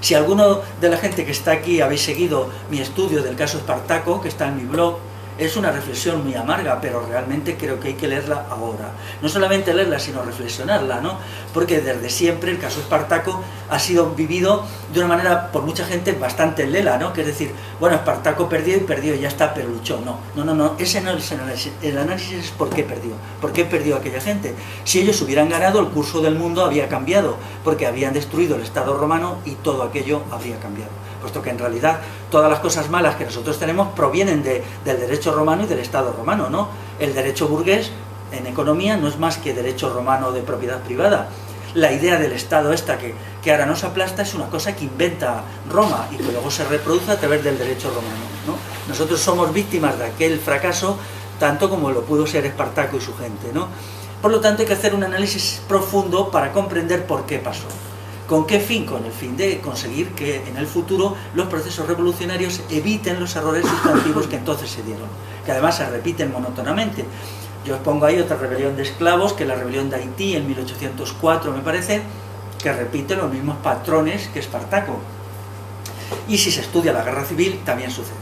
Si alguno de la gente que está aquí habéis seguido mi estudio del caso Espartaco, que está en mi blog, es una reflexión muy amarga, pero realmente creo que hay que leerla ahora. No solamente leerla, sino reflexionarla, ¿no? Porque desde siempre el caso Espartaco ha sido vivido de una manera, por mucha gente, bastante lela, ¿no? Que es decir, bueno, Espartaco perdió y ya está, pero luchó. No. Ese no es el análisis. El análisis es por qué perdió. ¿Por qué perdió aquella gente? Si ellos hubieran ganado, el curso del mundo había cambiado, porque habían destruido el Estado romano y todo aquello habría cambiado. Puesto que en realidad todas las cosas malas que nosotros tenemos provienen del derecho romano y del Estado romano, ¿no? El derecho burgués en economía no es más que derecho romano de propiedad privada. La idea del Estado esta que ahora nos aplasta es una cosa que inventa Roma y que luego se reproduce a través del derecho romano, ¿no? Nosotros somos víctimas de aquel fracaso tanto como lo pudo ser Espartaco y su gente, ¿no? Por lo tanto hay que hacer un análisis profundo para comprender por qué pasó. ¿Con qué fin? Con el fin de conseguir que en el futuro los procesos revolucionarios eviten los errores sustantivos que entonces se dieron, que además se repiten monótonamente. Yo os pongo ahí otra rebelión de esclavos, que es la rebelión de Haití en 1804, me parece, que repite los mismos patrones que Espartaco. Y si se estudia la guerra civil, también sucede.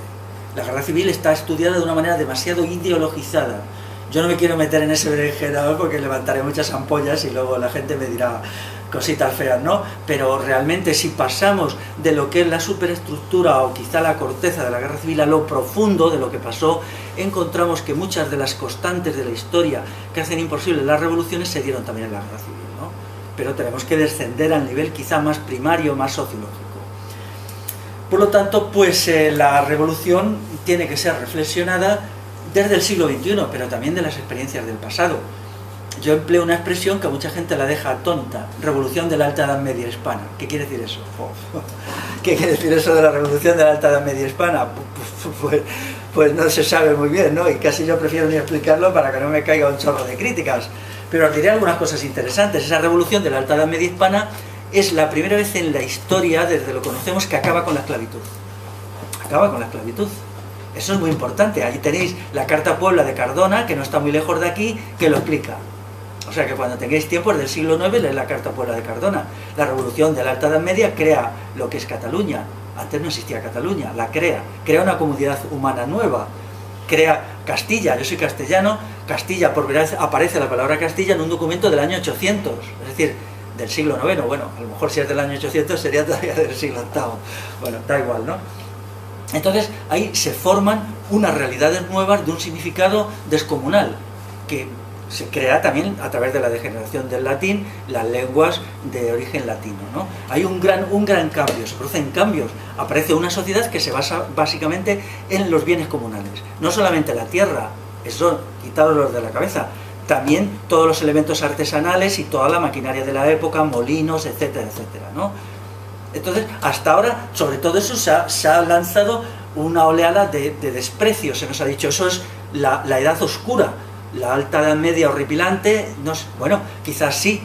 La guerra civil está estudiada de una manera demasiado ideologizada. Yo no me quiero meter en ese berenjenal porque levantaré muchas ampollas y luego la gente me dirá cositas feas, ¿no? Pero realmente si pasamos de lo que es la superestructura o quizá la corteza de la guerra civil a lo profundo de lo que pasó, encontramos que muchas de las constantes de la historia que hacen imposible las revoluciones se dieron también en la guerra civil, ¿no? Pero tenemos que descender al nivel quizá más primario, más sociológico. Por lo tanto, pues la revolución tiene que ser reflexionada desde el siglo XXI, pero también de las experiencias del pasado. Yo empleo una expresión que a mucha gente la deja atónita: revolución de la Alta Edad Media hispana. ¿Qué quiere decir eso? ¿Qué quiere decir eso de la revolución de la Alta Edad Media hispana? Pues no se sabe muy bien, ¿no? Y casi yo prefiero ni explicarlo para que no me caiga un chorro de críticas. Pero os diré algunas cosas interesantes. Esa revolución de la Alta Edad Media hispana es la primera vez en la historia, desde lo conocemos, que acaba con la esclavitud. Acaba con la esclavitud. Eso es muy importante. Ahí tenéis la Carta Puebla de Cardona, que no está muy lejos de aquí, que lo explica. O sea que cuando tengáis tiempo, del siglo IX, leed la Carta Puebla de Cardona. La revolución de la Alta Edad Media crea lo que es Cataluña. Antes no existía Cataluña, la crea una comunidad humana nueva, crea Castilla. Yo soy castellano. Castilla, por primera vez aparece la palabra Castilla en un documento del año 800, es decir, del siglo IX. Bueno, a lo mejor si es del año 800 sería todavía del siglo VIII. Bueno, da igual, ¿no? Entonces ahí se forman unas realidades nuevas de un significado descomunal, que se crea también a través de la degeneración del latín, las lenguas de origen latino, ¿no? Hay un gran cambio, se producen cambios, aparece una sociedad que se basa básicamente en los bienes comunales, no solamente la tierra, eso quitadlos de la cabeza, también todos los elementos artesanales y toda la maquinaria de la época, molinos, etcétera, etcétera, ¿no? Entonces, hasta ahora, sobre todo eso, se ha lanzado una oleada de desprecio. Se nos ha dicho, eso es la edad oscura, la Alta Edad Media horripilante. No sé, bueno, quizás sí,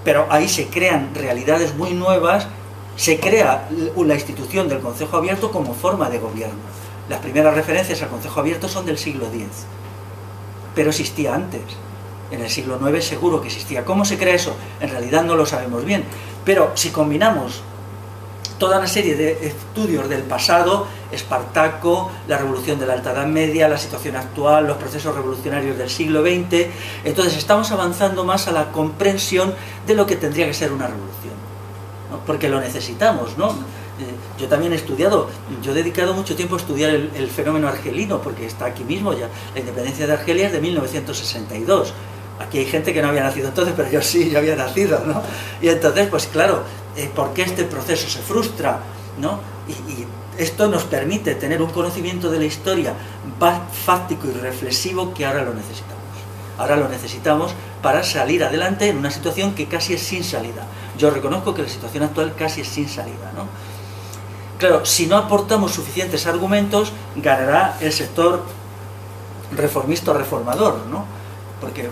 pero ahí se crean realidades muy nuevas, se crea la institución del Concejo Abierto como forma de gobierno. Las primeras referencias al Concejo Abierto son del siglo X, pero existía antes. En el siglo IX seguro que existía. ¿Cómo se crea eso? En realidad no lo sabemos bien, Pero si combinamos toda una serie de estudios del pasado, Espartaco, la revolución de la Alta Edad Media, la situación actual, los procesos revolucionarios del siglo XX, entonces estamos avanzando más a la comprensión de lo que tendría que ser una revolución, ¿no? Porque lo necesitamos, ¿no? Yo también he estudiado, yo he dedicado mucho tiempo a estudiar el fenómeno argelino, porque está aquí mismo ya, la independencia de Argelia es de 1962. Aquí hay gente que no había nacido entonces, pero yo sí, yo había nacido, ¿no? Y entonces, pues claro, ¿por qué este proceso se frustra, ¿no? Y esto nos permite tener un conocimiento de la historia fáctico y reflexivo que ahora lo necesitamos. Ahora lo necesitamos para salir adelante en una situación que casi es sin salida. Yo reconozco que la situación actual casi es sin salida, ¿no? Claro, si no aportamos suficientes argumentos, ganará el sector reformista o reformador, ¿no? Porque,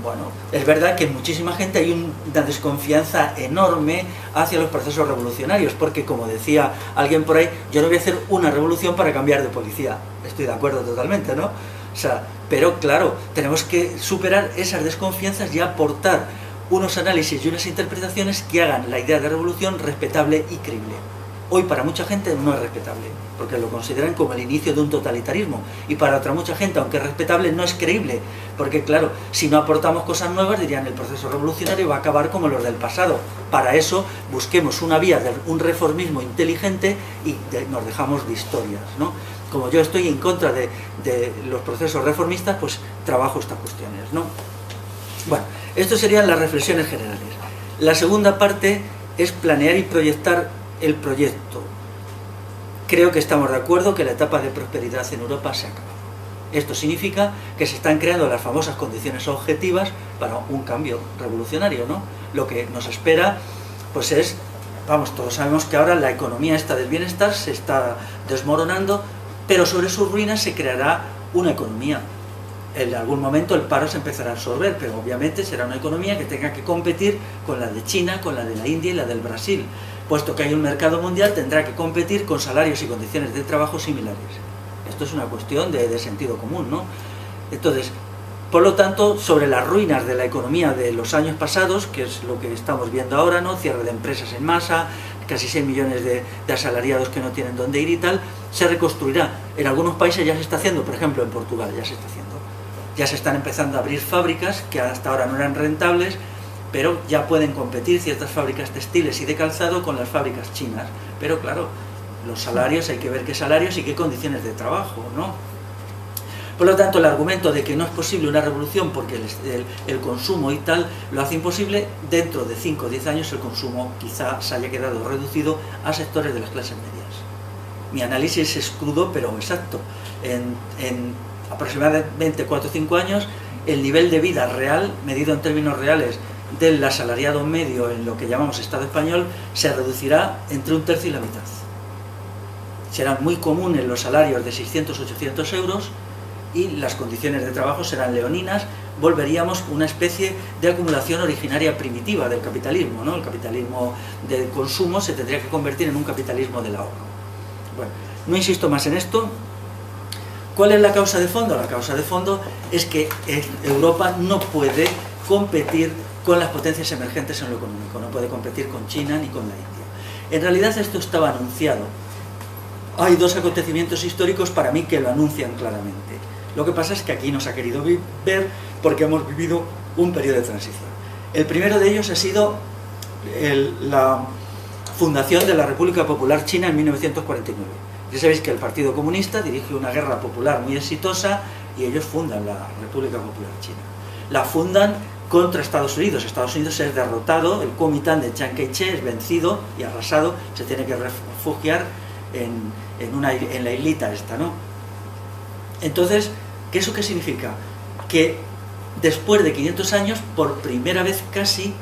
bueno, es verdad que en muchísima gente hay una desconfianza enorme hacia los procesos revolucionarios, porque, como decía alguien por ahí, yo no voy a hacer una revolución para cambiar de policía. Estoy de acuerdo totalmente, ¿no? O sea, pero claro, tenemos que superar esas desconfianzas y aportar unos análisis y unas interpretaciones que hagan la idea de revolución respetable y creíble. Hoy para mucha gente no es respetable, porque lo consideran como el inicio de un totalitarismo, y para otra mucha gente, aunque es respetable, no es creíble, porque claro, si no aportamos cosas nuevas, dirían el proceso revolucionario va a acabar como los del pasado. Para eso busquemos una vía de un reformismo inteligente y nos dejamos de historias, ¿no? Como yo estoy en contra de los procesos reformistas, pues trabajo estas cuestiones, ¿no? Bueno, estas serían las reflexiones generales. La segunda parte es planear y proyectar el proyecto. Creo que estamos de acuerdo que la etapa de prosperidad en Europa se ha acabado. Esto significa que se están creando las famosas condiciones objetivas para un cambio revolucionario, ¿no? Lo que nos espera, pues es, vamos, todos sabemos que ahora la economía esta del bienestar se está desmoronando, pero sobre sus ruinas se creará una economía. En algún momento el paro se empezará a absorber, pero obviamente será una economía que tenga que competir con la de China, con la de la India y la del Brasil. Puesto que hay un mercado mundial, tendrá que competir con salarios y condiciones de trabajo similares. Esto es una cuestión de sentido común, ¿no? Entonces, por lo tanto, sobre las ruinas de la economía de los años pasados, que es lo que estamos viendo ahora, ¿no? Cierre de empresas en masa, casi 6 millones de asalariados que no tienen dónde ir y tal, se reconstruirá. En algunos países ya se está haciendo, por ejemplo en Portugal ya se está haciendo. Ya se están empezando a abrir fábricas que hasta ahora no eran rentables, pero ya pueden competir ciertas fábricas textiles y de calzado con las fábricas chinas. Pero claro, los salarios, hay que ver qué salarios y qué condiciones de trabajo, ¿no? Por lo tanto, el argumento de que no es posible una revolución porque el consumo y tal lo hace imposible, dentro de 5 o 10 años el consumo quizá se haya quedado reducido a sectores de las clases medias. Mi análisis es crudo pero exacto. En aproximadamente 4 o 5 años, el nivel de vida real, medido en términos reales, del asalariado medio en lo que llamamos Estado español, se reducirá entre 1/3 y la mitad. Serán muy comunes los salarios de 600 o 800 euros y las condiciones de trabajo serán leoninas. Volveríamos a una especie de acumulación originaria primitiva del capitalismo, ¿no? El capitalismo de consumo se tendría que convertir en un capitalismo del ahorro. Bueno, no insisto más en esto. ¿Cuál es la causa de fondo? La causa de fondo es que Europa no puede competir con las potencias emergentes en lo económico, no puede competir con China ni con la India. En realidad esto estaba anunciado. Hay 2 acontecimientos históricos para mí que lo anuncian claramente. Lo que pasa es que aquí no se ha querido ver porque hemos vivido un periodo de transición. El primero de ellos ha sido la fundación de la República Popular China en 1949. Ya sabéis que el Partido Comunista dirige una guerra popular muy exitosa y ellos fundan la República Popular China. La fundan contra Estados Unidos. Estados Unidos es derrotado, el Kuomintang de Chiang Kai-shek es vencido y arrasado, se tiene que refugiar en la islita esta, ¿no? Entonces, ¿eso qué significa? Que después de 500 años, por primera vez casi,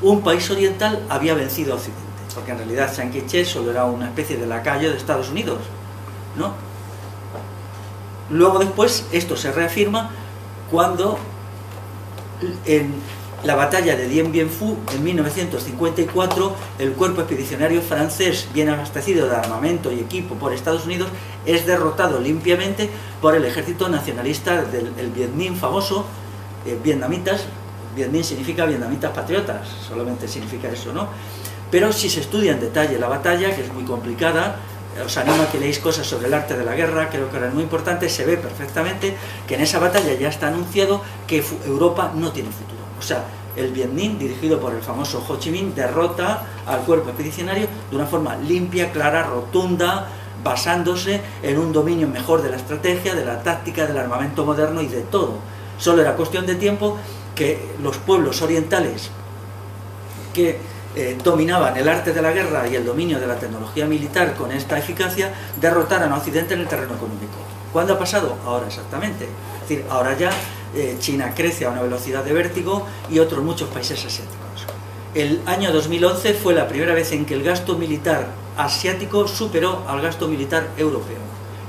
un país oriental había vencido a Occidente, porque en realidad Chiang Kai-shek solo era una especie de lacayo de Estados Unidos, ¿no? Luego después esto se reafirma cuando en la batalla de Dien Bien Phu en 1954 el cuerpo expedicionario francés, bien abastecido de armamento y equipo por Estados Unidos, es derrotado limpiamente por el ejército nacionalista del Viet Minh famoso, vietnamitas. Viet Minh significa vietnamitas patriotas, solamente significa eso, ¿no? Pero si se estudia en detalle la batalla, que es muy complicada, os animo a que leáis cosas sobre el arte de la guerra, creo que ahora es muy importante, se ve perfectamente que en esa batalla ya está anunciado que Europa no tiene futuro. O sea, el Viet Minh, dirigido por el famoso Ho Chi Minh, derrota al cuerpo expedicionario de una forma limpia, clara, rotunda, basándose en un dominio mejor de la estrategia, de la táctica, del armamento moderno y de todo. Solo era cuestión de tiempo que los pueblos orientales que dominaban el arte de la guerra y el dominio de la tecnología militar con esta eficacia, derrotaran a Occidente en el terreno económico. ¿Cuándo ha pasado? Ahora exactamente. Es decir, ahora ya China crece a una velocidad de vértigo y otros muchos países asiáticos. El año 2011 fue la primera vez en que el gasto militar asiático superó al gasto militar europeo.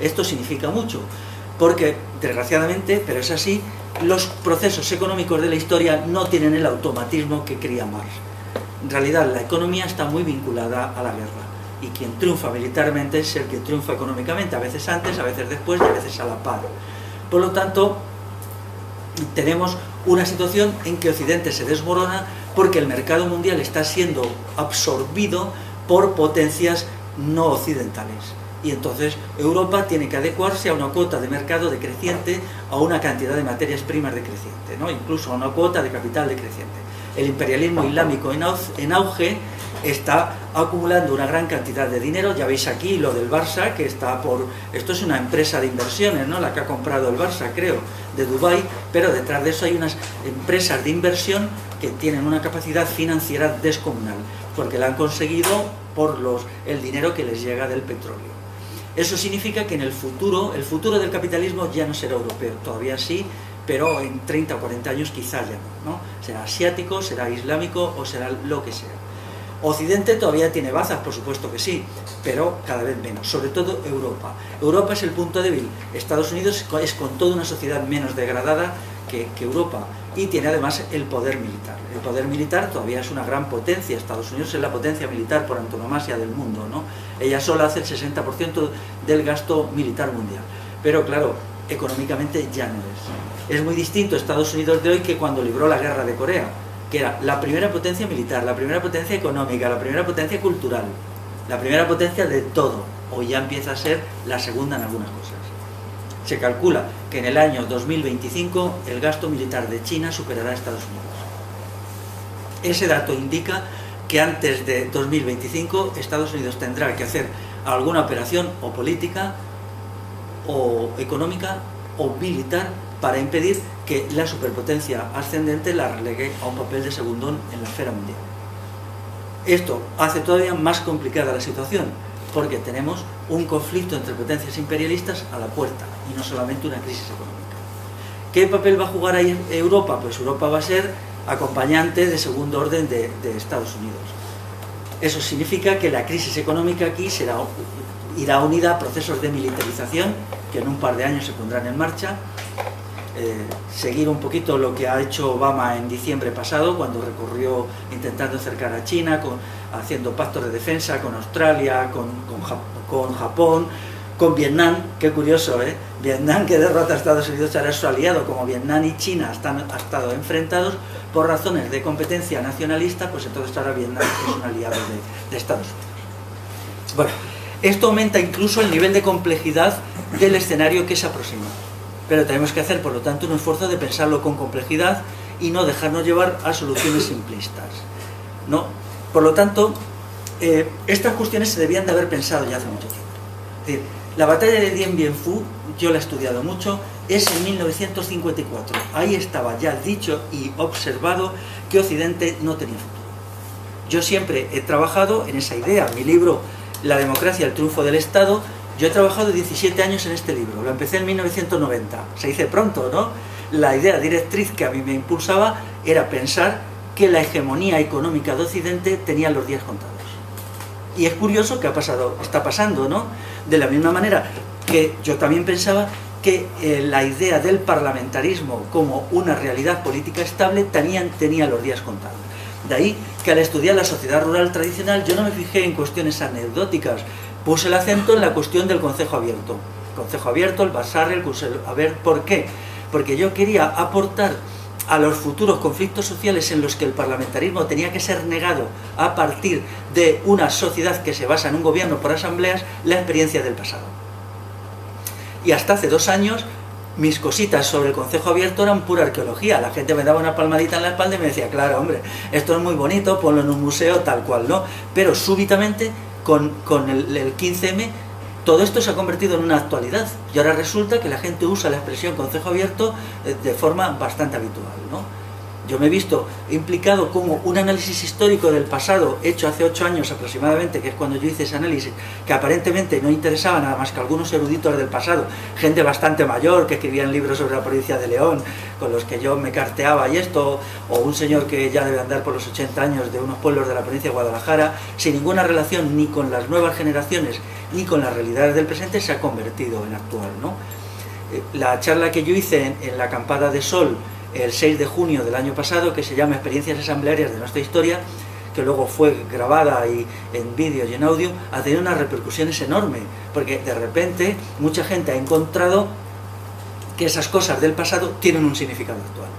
Esto significa mucho, porque desgraciadamente, pero es así, los procesos económicos de la historia no tienen el automatismo que creía Marx. En realidad la economía está muy vinculada a la guerra y quien triunfa militarmente es el que triunfa económicamente, a veces antes, a veces después y a veces a la par. Por lo tanto, tenemos una situación en que Occidente se desmorona porque el mercado mundial está siendo absorbido por potencias no occidentales. Y entonces Europa tiene que adecuarse a una cuota de mercado decreciente, a una cantidad de materias primas decreciente, ¿no? Incluso a una cuota de capital decreciente. El imperialismo islámico en auge está acumulando una gran cantidad de dinero. Ya veis aquí lo del Barça, que está por... Esto es una empresa de inversiones, ¿no? La que ha comprado el Barça, creo, de Dubái, pero detrás de eso hay unas empresas de inversión que tienen una capacidad financiera descomunal, porque la han conseguido por el dinero que les llega del petróleo. Eso significa que en el futuro del capitalismo ya no será europeo, todavía sí, pero en 30 o 40 años quizá ya no. Será asiático, será islámico o será lo que sea. Occidente todavía tiene bazas, por supuesto que sí, pero cada vez menos, sobre todo Europa. Europa es el punto débil. Estados Unidos es con toda una sociedad menos degradada que Europa y tiene además el poder militar. El poder militar todavía es una gran potencia. Estados Unidos es la potencia militar por antonomasia del mundo, ¿no? Ella sola hace el 60% del gasto militar mundial. Pero claro, económicamente ya no es. Es muy distinto Estados Unidos de hoy que cuando libró la guerra de Corea, que era la primera potencia militar, la primera potencia económica, la primera potencia cultural, la primera potencia de todo. Hoy ya empieza a ser la segunda en algunas cosas. Se calcula que en el año 2025 el gasto militar de China superará a Estados Unidos. Ese dato indica que antes de 2025 Estados Unidos tendrá que hacer alguna operación o política o económica o militar para impedir que la superpotencia ascendente la relegue a un papel de segundón en la esfera mundial. Esto hace todavía más complicada la situación, porque tenemos un conflicto entre potencias imperialistas a la puerta, y no solamente una crisis económica. ¿Qué papel va a jugar ahí Europa? Pues Europa va a ser acompañante de segundo orden de Estados Unidos. Eso significa que la crisis económica aquí irá unida a procesos de militarización, que en un par de años se pondrán en marcha. Seguir un poquito lo que ha hecho Obama en diciembre pasado, cuando recorrió intentando acercar a China, haciendo pactos de defensa con Australia, con Japón, con Vietnam. Qué curioso, ¿eh? Vietnam, que derrota a Estados Unidos, ahora es su aliado. Como Vietnam y China han estado enfrentados por razones de competencia nacionalista, pues entonces ahora Vietnam es un aliado de Estados Unidos. Bueno, esto aumenta incluso el nivel de complejidad del escenario que se aproxima. Pero tenemos que hacer, por lo tanto, un esfuerzo de pensarlo con complejidad y no dejarnos llevar a soluciones simplistas, ¿no? Por lo tanto, estas cuestiones se debían de haber pensado ya hace mucho tiempo. Es decir, la batalla de Dien Bien Phu, yo la he estudiado mucho, es en 1954. Ahí estaba ya dicho y observado que Occidente no tenía futuro. Yo siempre he trabajado en esa idea. Mi libro, La democracia, el triunfo del Estado, yo he trabajado 17 años en este libro, lo empecé en 1990, se dice pronto, ¿no? La idea directriz que a mí me impulsaba era pensar que la hegemonía económica de Occidente tenía los días contados. Y es curioso que está pasando, ¿no? De la misma manera que yo también pensaba que la idea del parlamentarismo como una realidad política estable tenía los días contados. De ahí que al estudiar la sociedad rural tradicional yo no me fijé en cuestiones anecdóticas, puse el acento en la cuestión del concejo abierto. El concejo abierto, el Basarre, el Curso... A ver, ¿por qué? Porque yo quería aportar a los futuros conflictos sociales en los que el parlamentarismo tenía que ser negado a partir de una sociedad que se basa en un gobierno por asambleas, la experiencia del pasado. Y hasta hace 2 años mis cositas sobre el Concejo Abierto eran pura arqueología. La gente me daba una palmadita en la espalda y me decía, claro, hombre, esto es muy bonito, ponlo en un museo, tal cual, ¿no? Pero súbitamente, con el 15M, todo esto se ha convertido en una actualidad. Y ahora resulta que la gente usa la expresión Concejo Abierto de forma bastante habitual, ¿no? Yo me he visto implicado como un análisis histórico del pasado, hecho hace 8 años aproximadamente, que es cuando yo hice ese análisis, que aparentemente no interesaba nada más que a algunos eruditos del pasado, gente bastante mayor que escribían libros sobre la provincia de León, con los que yo me carteaba y esto, o un señor que ya debe andar por los 80 años de unos pueblos de la provincia de Guadalajara, sin ninguna relación ni con las nuevas generaciones ni con las realidades del presente, se ha convertido en actual, ¿no? La charla que yo hice en la acampada de Sol el 6 de junio del año pasado, que se llama Experiencias asamblearias de nuestra historia, que luego fue grabada y en vídeo y en audio, ha tenido unas repercusiones enormes, porque de repente mucha gente ha encontrado que esas cosas del pasado tienen un significado actual.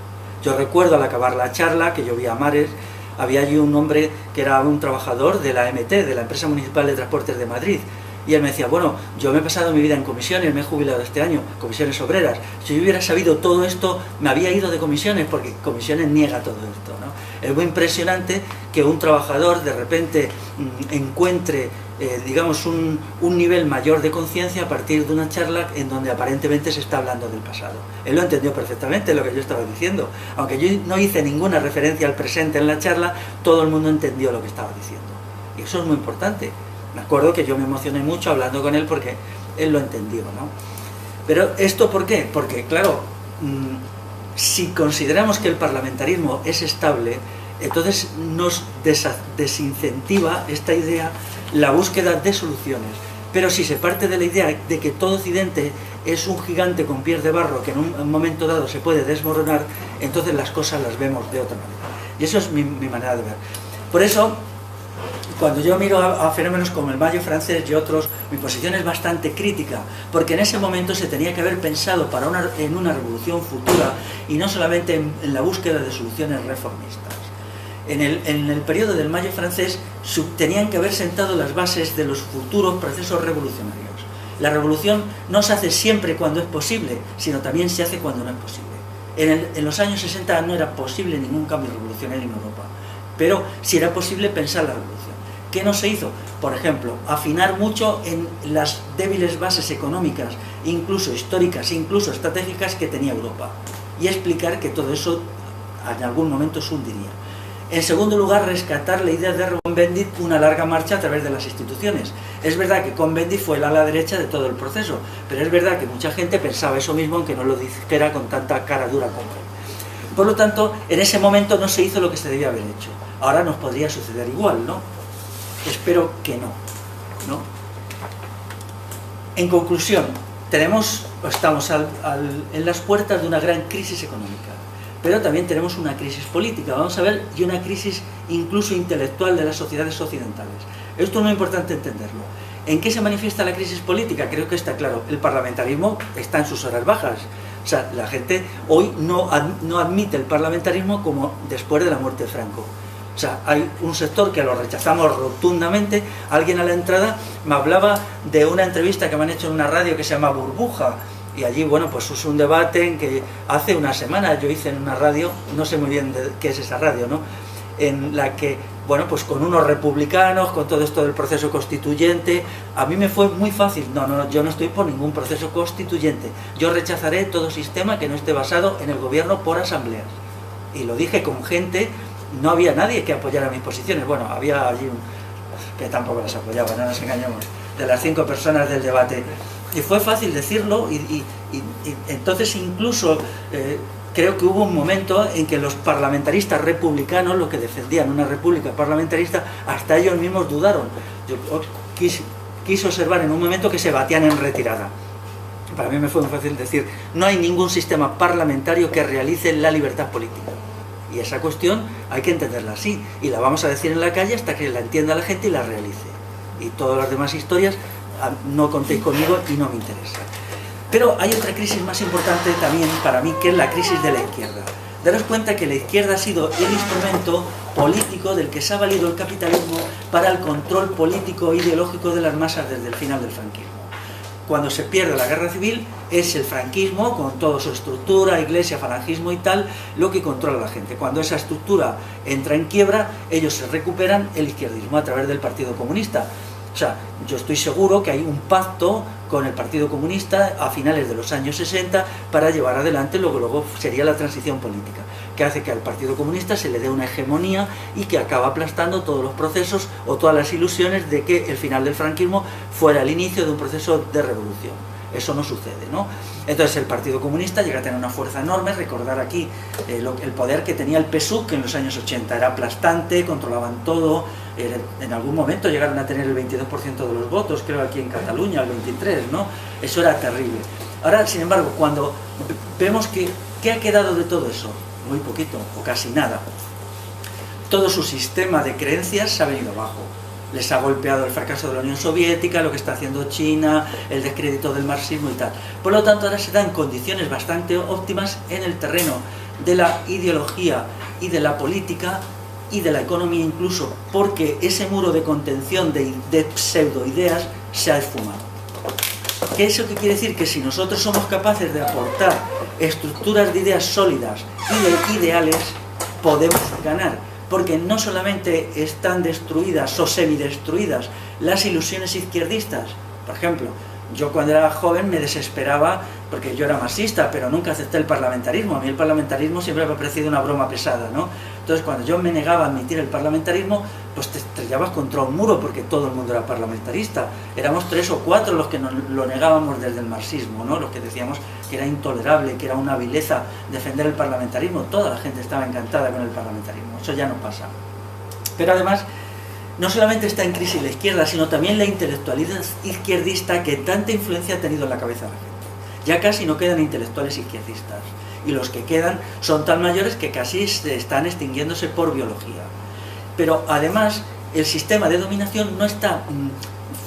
Yo recuerdo al acabar la charla que yo vi a Mares, había allí un hombre que era un trabajador de la MT, de la Empresa Municipal de Transportes de Madrid, y él me decía, bueno, yo me he pasado mi vida en comisiones, me he jubilado este año, comisiones obreras. Si yo hubiera sabido todo esto, me había ido de comisiones, porque comisiones niega todo esto, ¿no? Es muy impresionante que un trabajador de repente encuentre, digamos, un nivel mayor de conciencia a partir de una charla en donde aparentemente se está hablando del pasado. Él lo entendió perfectamente, lo que yo estaba diciendo. Aunque yo no hice ninguna referencia al presente en la charla, todo el mundo entendió lo que estaba diciendo. Y eso es muy importante. Me acuerdo que yo me emocioné mucho hablando con él porque él lo entendió, ¿no? Pero ¿esto por qué? Porque, claro, si consideramos que el parlamentarismo es estable, entonces nos desincentiva esta idea la búsqueda de soluciones. Pero si se parte de la idea de que todo Occidente es un gigante con pies de barro que en un momento dado se puede desmoronar, entonces las cosas las vemos de otra manera. Y eso es mi manera de ver. Por eso, cuando yo miro a fenómenos como el Mayo francés y otros, mi posición es bastante crítica, porque en ese momento se tenía que haber pensado en una revolución futura y no solamente en la búsqueda de soluciones reformistas. En el periodo del Mayo francés tenían que haber sentado las bases de los futuros procesos revolucionarios. La revolución no se hace siempre cuando es posible, sino también se hace cuando no es posible. En los años 60 no era posible ningún cambio revolucionario en Europa, pero sí era posible pensar la revolución. ¿Qué no se hizo? Por ejemplo, afinar mucho en las débiles bases económicas, incluso históricas, incluso estratégicas que tenía Europa, y explicar que todo eso en algún momento se hundiría. En segundo lugar, rescatar la idea de Cohn-Bendit, una larga marcha a través de las instituciones. Es verdad que Cohn-Bendit fue el ala derecha de todo el proceso, pero es verdad que mucha gente pensaba eso mismo, aunque no lo dijera con tanta cara dura como él. Por lo tanto, en ese momento no se hizo lo que se debía haber hecho. Ahora nos podría suceder igual, ¿no? Espero que no. En conclusión, estamos en las puertas de una gran crisis económica, pero también tenemos una crisis política, vamos a ver, y una crisis incluso intelectual de las sociedades occidentales. Esto es muy importante entenderlo. ¿En qué se manifiesta la crisis política? Creo que está claro. El parlamentarismo está en sus horas bajas. O sea, la gente hoy no admite el parlamentarismo como después de la muerte de Franco. O sea, hay un sector que lo rechazamos rotundamente. Alguien a la entrada me hablaba de una entrevista que me han hecho en una radio que se llama Burbuja, y allí, bueno, pues es un debate en que hace una semana yo hice en una radio, no sé muy bien qué es esa radio, ¿no?, en la que, bueno, pues con unos republicanos, con todo esto del proceso constituyente, a mí me fue muy fácil. No, yo no estoy por ningún proceso constituyente. Yo rechazaré todo sistema que no esté basado en el gobierno por asambleas. Y lo dije con gente, no había nadie que apoyara mis posiciones. Bueno, había allí que tampoco las apoyaba, no nos engañamos, de las 5 personas del debate. Y fue fácil decirlo, y entonces incluso creo que hubo un momento en que los parlamentaristas republicanos, los que defendían una república parlamentarista, hasta ellos mismos dudaron. Yo quise observar en un momento que se batían en retirada. Para mí me fue muy fácil decir, no hay ningún sistema parlamentario que realice la libertad política. Y esa cuestión hay que entenderla así, y la vamos a decir en la calle hasta que la entienda la gente y la realice. Y todas las demás historias, no contéis conmigo y no me interesa. Pero hay otra crisis más importante también para mí, que es la crisis de la izquierda. daros cuenta que la izquierda ha sido el instrumento político del que se ha valido el capitalismo para el control político e ideológico de las masas desde el final del franquismo. Cuando se pierde la guerra civil, es el franquismo, con toda su estructura, iglesia, falangismo y tal, lo que controla a la gente. Cuando esa estructura entra en quiebra, ellos se recuperan el izquierdismo a través del Partido Comunista. O sea, yo estoy seguro que hay un pacto con el Partido Comunista a finales de los años 60 para llevar adelante lo que luego sería la transición política, que hace que al Partido Comunista se le dé una hegemonía y que acaba aplastando todos los procesos o todas las ilusiones de que el final del franquismo fuera el inicio de un proceso de revolución. Eso no sucede, ¿no? Entonces el Partido Comunista llega a tener una fuerza enorme. Recordar aquí el poder que tenía el PSUV, que en los años 80 era aplastante, controlaban todo, en algún momento llegaron a tener el 22% de los votos, creo aquí en Cataluña, el 23%, ¿no? Eso era terrible. Ahora, sin embargo, cuando vemos que ¿qué ha quedado de todo eso? Muy poquito, o casi nada. Todo su sistema de creencias se ha venido abajo. Les ha golpeado el fracaso de la Unión Soviética, lo que está haciendo China, el descrédito del marxismo y tal. Por lo tanto, ahora se dan condiciones bastante óptimas en el terreno de la ideología y de la política y de la economía incluso, porque ese muro de contención de pseudoideas se ha esfumado. ¿Qué es eso que quiere decir? Que si nosotros somos capaces de aportar estructuras de ideas sólidas y de ideales, podemos ganar. Porque no solamente están destruidas o semidestruidas las ilusiones izquierdistas. Por ejemplo, yo cuando era joven me desesperaba porque yo era marxista, pero nunca acepté el parlamentarismo. A mí el parlamentarismo siempre me ha parecido una broma pesada, ¿no? Entonces, cuando yo me negaba a admitir el parlamentarismo, pues te estrellabas contra un muro porque todo el mundo era parlamentarista. Éramos 3 o 4 los que nos lo negábamos desde el marxismo, ¿no? Los que decíamos que era intolerable, que era una vileza defender el parlamentarismo. Toda la gente estaba encantada con el parlamentarismo. Eso ya no pasa. Pero además, no solamente está en crisis la izquierda, sino también la intelectualidad izquierdista que tanta influencia ha tenido en la cabeza de la gente. Ya casi no quedan intelectuales izquierdistas. Y los que quedan son tan mayores que casi están extinguiéndose por biología. Pero además, el sistema de dominación no está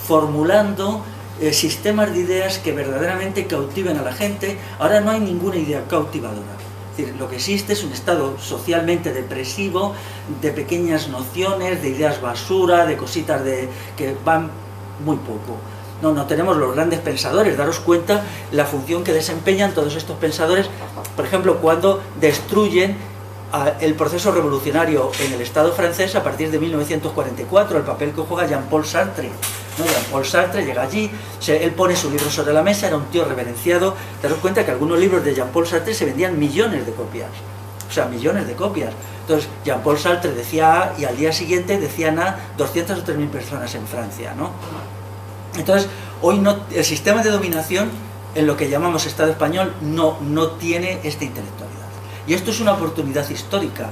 formulando sistemas de ideas que verdaderamente cautiven a la gente. Ahora no hay ninguna idea cautivadora. Es decir, lo que existe es un estado socialmente depresivo, de pequeñas nociones, de ideas basura, de cositas que van muy poco. No tenemos los grandes pensadores. Daros cuenta la función que desempeñan todos estos pensadores, por ejemplo, cuando destruyen el proceso revolucionario en el Estado francés a partir de 1944, el papel que juega Jean-Paul Sartre. ¿No? Jean-Paul Sartre llega allí, él pone su libro sobre la mesa, era un tío reverenciado. Daros cuenta que algunos libros de Jean-Paul Sartre se vendían millones de copias. O sea, millones de copias. Entonces, Jean-Paul Sartre decía A y al día siguiente decían A 200 o 3.000 personas en Francia, ¿no? Entonces, hoy el sistema de dominación, en lo que llamamos Estado español, no tiene esta intelectualidad. Y esto es una oportunidad histórica.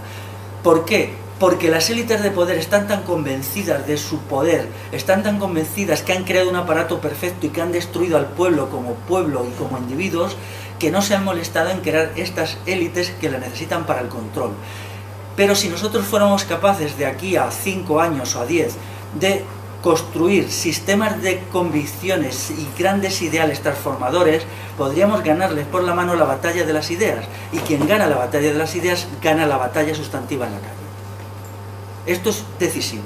¿Por qué? Porque las élites de poder están tan convencidas de su poder, están tan convencidas que han creado un aparato perfecto y que han destruido al pueblo y como individuos, que no se han molestado en crear estas élites que la necesitan para el control. Pero si nosotros fuéramos capaces de aquí a 5 años o a 10 de construir sistemas de convicciones y grandes ideales transformadores, podríamos ganarles por la mano la batalla de las ideas. Y quien gana la batalla de las ideas, gana la batalla sustantiva en la calle. Esto es decisivo.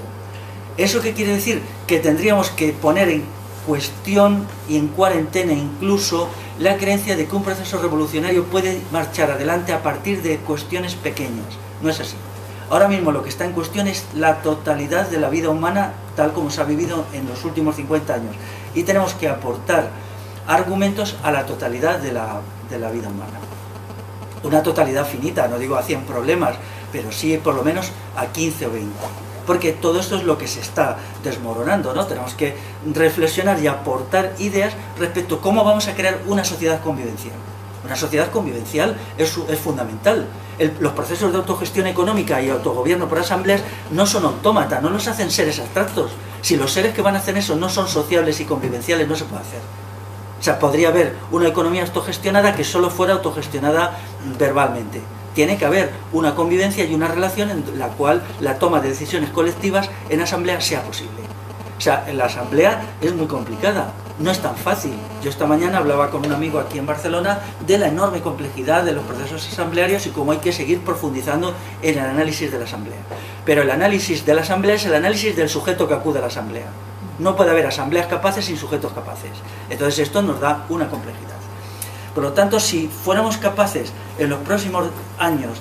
¿Eso qué quiere decir? Que tendríamos que poner en cuestión y en cuarentena incluso la creencia de que un proceso revolucionario puede marchar adelante a partir de cuestiones pequeñas. No es así. Ahora mismo lo que está en cuestión es la totalidad de la vida humana tal como se ha vivido en los últimos 50 años. Y tenemos que aportar argumentos a la totalidad de la vida humana. Una totalidad finita, no digo a 100 problemas, pero sí por lo menos a 15 o 20. Porque todo esto es lo que se está desmoronando, ¿no? Tenemos que reflexionar y aportar ideas respecto a cómo vamos a crear una sociedad convivencial. Una sociedad convivencial es fundamental. Los procesos de autogestión económica y autogobierno por asambleas no son autómatas, no los hacen seres abstractos. Si los seres que van a hacer eso no son sociables y convivenciales, no se puede hacer. O sea, podría haber una economía autogestionada que solo fuera autogestionada verbalmente. Tiene que haber una convivencia y una relación en la cual la toma de decisiones colectivas en asamblea sea posible. O sea, en la asamblea es muy complicada. no es tan fácil. Yo esta mañana hablaba con un amigo aquí en Barcelona de la enorme complejidad de los procesos asamblearios y cómo hay que seguir profundizando en el análisis de la asamblea. Pero el análisis de la asamblea es el análisis del sujeto que acude a la asamblea. No puede haber asambleas capaces sin sujetos capaces. Entonces esto nos da una complejidad. Por lo tanto, si fuéramos capaces en los próximos años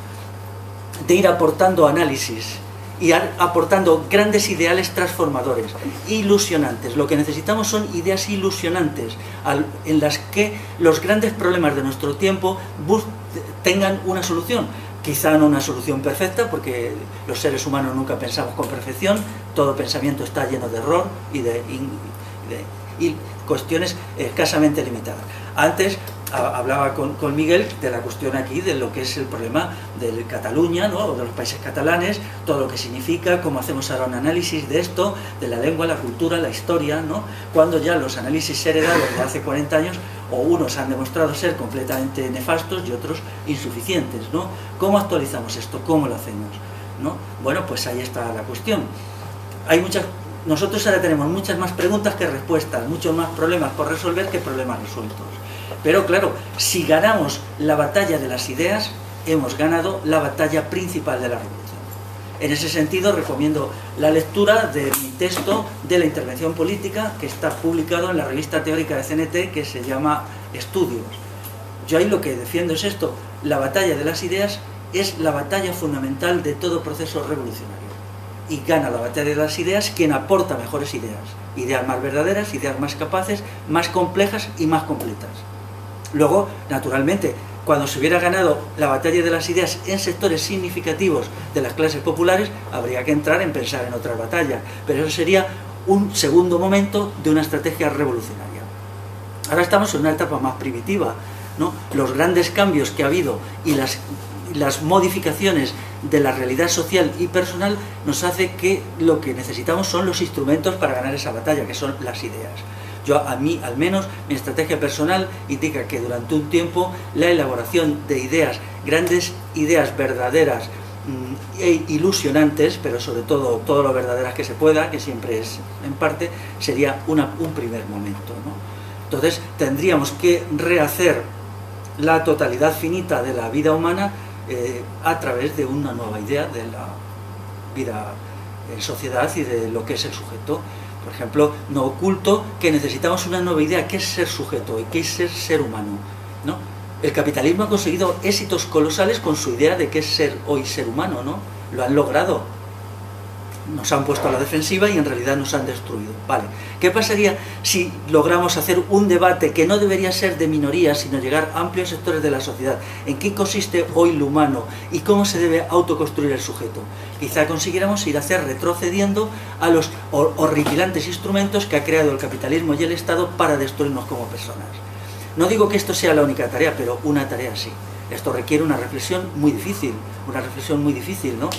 de ir aportando análisis y aportando grandes ideales transformadores, ilusionantes. Lo que necesitamos son ideas ilusionantes en las que los grandes problemas de nuestro tiempo tengan una solución. Quizá no una solución perfecta, porque los seres humanos nunca pensamos con perfección, todo pensamiento está lleno de error y cuestiones escasamente limitadas. Antes hablaba con Miguel de la cuestión aquí de lo que es el problema de Cataluña, ¿no? O de los países catalanes, todo lo que significa, cómo hacemos ahora un análisis de esto, de la lengua, la cultura, la historia, ¿no? Cuando ya los análisis heredados de hace 40 años, o unos han demostrado ser completamente nefastos y otros insuficientes, ¿no? ¿Cómo actualizamos esto? ¿Cómo lo hacemos? ¿No? Bueno, pues ahí está la cuestión. Nosotros ahora tenemos muchas más preguntas que respuestas, muchos más problemas por resolver que problemas resueltos. Pero claro, si ganamos la batalla de las ideas, hemos ganado la batalla principal de la revolución. En ese sentido, recomiendo la lectura de mi texto de la intervención política, que está publicado en la revista teórica de CNT, que se llama Estudios. Yo ahí lo que defiendo es esto: la batalla de las ideas es la batalla fundamental de todo proceso revolucionario. Y gana la batalla de las ideas quien aporta mejores ideas más verdaderas, ideas más capaces, más complejas y más completas. Luego, naturalmente, cuando se hubiera ganado la batalla de las ideas en sectores significativos de las clases populares, habría que entrar en pensar en otras batallas, pero eso sería un segundo momento de una estrategia revolucionaria. Ahora estamos en una etapa más primitiva, ¿no? Los grandes cambios que ha habido y las modificaciones de la realidad social y personal nos hace que lo que necesitamos son los instrumentos para ganar esa batalla, que son las ideas. A mí, al menos, mi estrategia personal indica que durante un tiempo la elaboración de ideas, grandes ideas verdaderas e ilusionantes, pero sobre todo lo verdaderas que se pueda, que siempre es en parte, sería un primer momento, ¿no? Entonces tendríamos que rehacer la totalidad finita de la vida humana a través de una nueva idea de la vida en sociedad y de lo que es el sujeto. Por ejemplo, no oculto que necesitamos una nueva idea, ¿qué es ser sujeto y qué es ser humano? ¿No? El capitalismo ha conseguido éxitos colosales con su idea de qué es ser hoy ser humano, ¿no? Lo han logrado. Nos han puesto a la defensiva y en realidad nos han destruido. Vale. ¿Qué pasaría si logramos hacer un debate que no debería ser de minorías, sino llegar a amplios sectores de la sociedad? ¿En qué consiste hoy lo humano y cómo se debe autoconstruir el sujeto? Quizá consiguiéramos ir retrocediendo a los horripilantes instrumentos que ha creado el capitalismo y el Estado para destruirnos como personas. No digo que esto sea la única tarea, pero una tarea sí. Esto requiere una reflexión muy difícil, ¿no?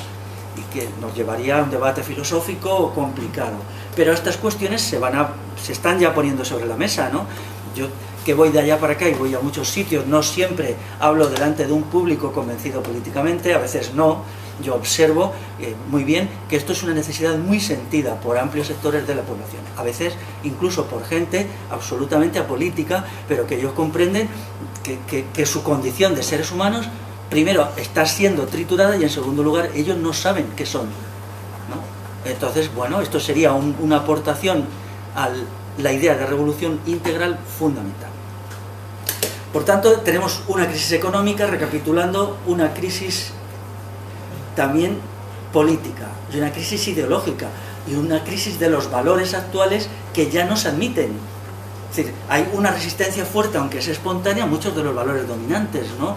Y que nos llevaría a un debate filosófico complicado. Pero estas cuestiones se están ya poniendo sobre la mesa, ¿no? Yo, que voy de allá para acá y voy a muchos sitios, no siempre hablo delante de un público convencido políticamente, a veces no. Yo observo muy bien que esto es una necesidad muy sentida por amplios sectores de la población, a veces incluso por gente absolutamente apolítica, pero que ellos comprenden que su condición de seres humanos, primero, está siendo triturada y en segundo lugar, ellos no saben qué son, ¿no? Entonces, bueno, esto sería una aportación a la idea de revolución integral fundamental. Por tanto, tenemos una crisis económica, recapitulando, una crisis también política, y una crisis ideológica, y una crisis de los valores actuales que ya no se admiten. Es decir, hay una resistencia fuerte, aunque es espontánea, a muchos de los valores dominantes, ¿no?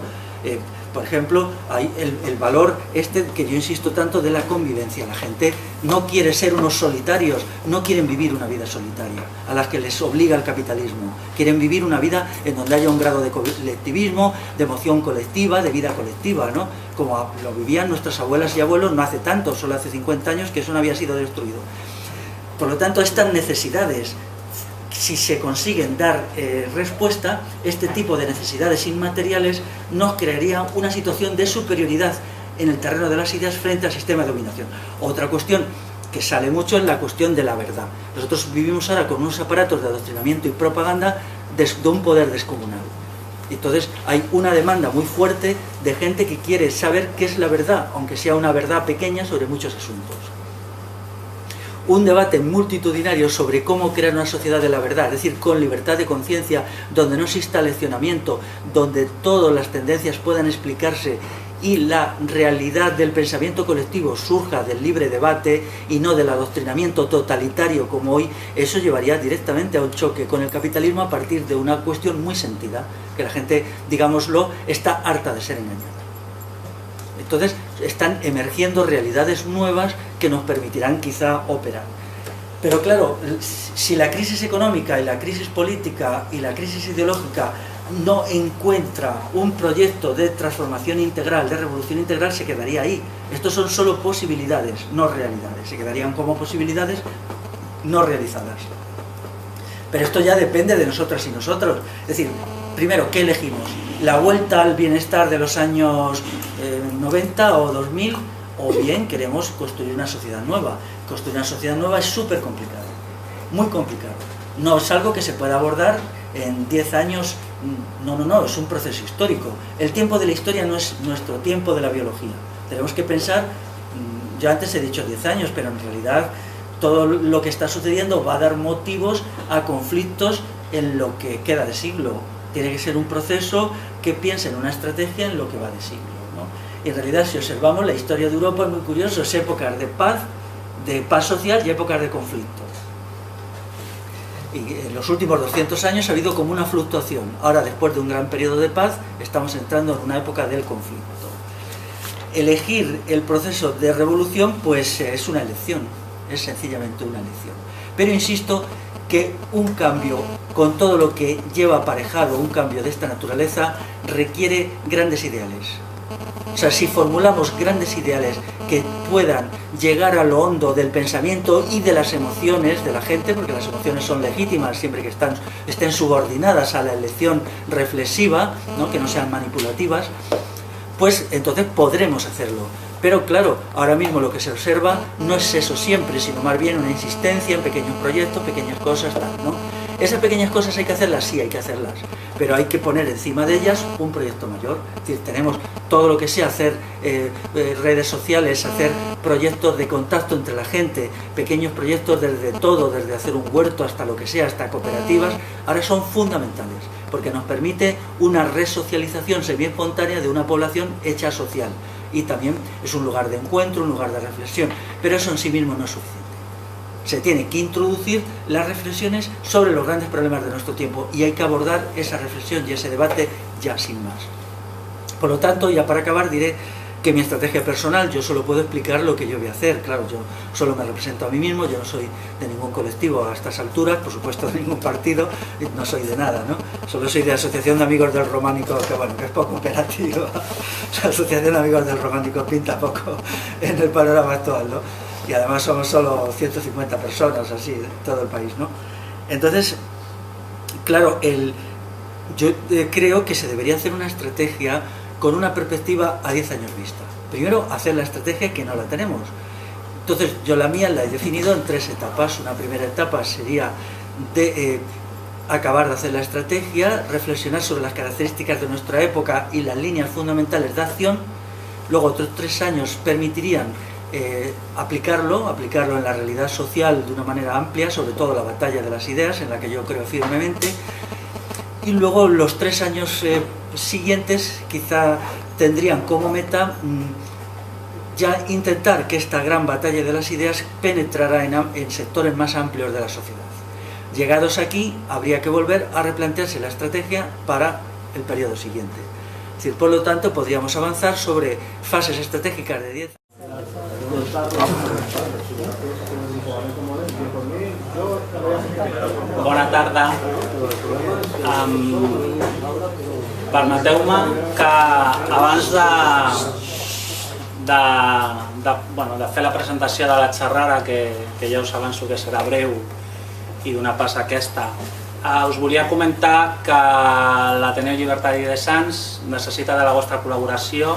Por ejemplo, hay el valor que yo insisto tanto de la convivencia. La gente no quiere ser unos solitarios, no quieren vivir una vida solitaria, a las que les obliga el capitalismo. Quieren vivir una vida en donde haya un grado de colectivismo, de emoción colectiva, de vida colectiva, ¿no? Como lo vivían nuestras abuelas y abuelos no hace tanto, solo hace 50 años, que eso no había sido destruido. Por lo tanto, estas necesidades, si se consiguen dar respuesta, este tipo de necesidades inmateriales nos crearía una situación de superioridad en el terreno de las ideas frente al sistema de dominación. Otra cuestión que sale mucho es la cuestión de la verdad. Nosotros vivimos ahora con unos aparatos de adoctrinamiento y propaganda de un poder descomunal. Entonces hay una demanda muy fuerte de gente que quiere saber qué es la verdad, aunque sea una verdad pequeña sobre muchos asuntos. Un debate multitudinario sobre cómo crear una sociedad de la verdad, es decir, con libertad de conciencia, donde no exista leccionamiento, donde todas las tendencias puedan explicarse y la realidad del pensamiento colectivo surja del libre debate y no del adoctrinamiento totalitario como hoy, eso llevaría directamente a un choque con el capitalismo a partir de una cuestión muy sentida, que la gente, digámoslo, está harta de ser engañada. Entonces están emergiendo realidades nuevas que nos permitirán quizá operar. Pero claro, si la crisis económica y la crisis política y la crisis ideológica no encuentra un proyecto de transformación integral, de revolución integral, se quedaría ahí. Estos son solo posibilidades, no realidades. Se quedarían como posibilidades no realizadas. Pero esto ya depende de nosotras y nosotros. Es decir, primero, ¿qué elegimos? ¿La vuelta al bienestar de los años 90 o 2000? ¿O bien queremos construir una sociedad nueva? Construir una sociedad nueva es súper complicado, muy complicado. No es algo que se pueda abordar en 10 años, no, es un proceso histórico. El tiempo de la historia no es nuestro tiempo de la biología. Tenemos que pensar, yo antes he dicho 10 años, pero en realidad todo lo que está sucediendo va a dar motivos a conflictos en lo que queda de siglo. Tiene que ser un proceso que piense en una estrategia en lo que va de siglo, ¿no? Y en realidad, si observamos, la historia de Europa es muy curioso, es épocas de paz social y épocas de conflicto. Y en los últimos 200 años ha habido como una fluctuación. Ahora, después de un gran periodo de paz, estamos entrando en una época del conflicto. Elegir el proceso de revolución, pues es una elección, es sencillamente una elección. Pero insisto que un cambio, con todo lo que lleva aparejado un cambio de esta naturaleza, requiere grandes ideales. O sea, si formulamos grandes ideales que puedan llegar a lo hondo del pensamiento y de las emociones de la gente, porque las emociones son legítimas siempre que estén subordinadas a la elección reflexiva, ¿no? Que no sean manipulativas, pues entonces podremos hacerlo. Pero claro, ahora mismo lo que se observa no es eso siempre, sino más bien una insistencia en pequeños proyectos, pequeñas cosas, tal, ¿no? Esas pequeñas cosas hay que hacerlas, sí, hay que hacerlas, pero hay que poner encima de ellas un proyecto mayor. Es decir, tenemos todo lo que sea hacer redes sociales, hacer proyectos de contacto entre la gente, pequeños proyectos desde todo, desde hacer un huerto hasta lo que sea, hasta cooperativas, ahora son fundamentales, porque nos permite una resocialización semi-espontánea de una población hecha social. Y también es un lugar de encuentro, un lugar de reflexión, pero eso en sí mismo no es suficiente. Se tiene que introducir las reflexiones sobre los grandes problemas de nuestro tiempo y hay que abordar esa reflexión y ese debate ya sin más. Por lo tanto, ya para acabar diré que mi estrategia personal, yo solo puedo explicar lo que yo voy a hacer. Claro, yo solo me represento a mí mismo, yo no soy de ningún colectivo a estas alturas, por supuesto de ningún partido, no soy de nada, ¿no? Solo soy de la Asociación de Amigos del Románico, que bueno, que es poco operativo. La Asociación de Amigos del Románico pinta poco en el panorama actual, ¿no? Y además somos solo 150 personas, así, en todo el país, ¿no? Entonces, claro, yo creo que se debería hacer una estrategia con una perspectiva a 10 años vista. Primero, hacer la estrategia que no la tenemos. Entonces, yo la mía la he definido en 3 etapas. Una primera etapa sería de acabar de hacer la estrategia, reflexionar sobre las características de nuestra época y las líneas fundamentales de acción. Luego, otros 3 años permitirían aplicarlo en la realidad social de una manera amplia, sobre todo la batalla de las ideas, en la que yo creo firmemente. Y luego los 3 años siguientes quizá tendrían como meta ya intentar que esta gran batalla de las ideas penetrara en sectores más amplios de la sociedad. Llegados aquí, habría que volver a replantearse la estrategia para el periodo siguiente. Es decir, por lo tanto, podríamos avanzar sobre fases estratégicas de 10 años. Bona tarda. Permeteu-me que abans de fer la presentació de la xerrada, que ja us avanço que serà breu i d'una passa aquesta, us volia comentar que l'Ateneu Llibertari de Sants necessita de la vostra col·laboració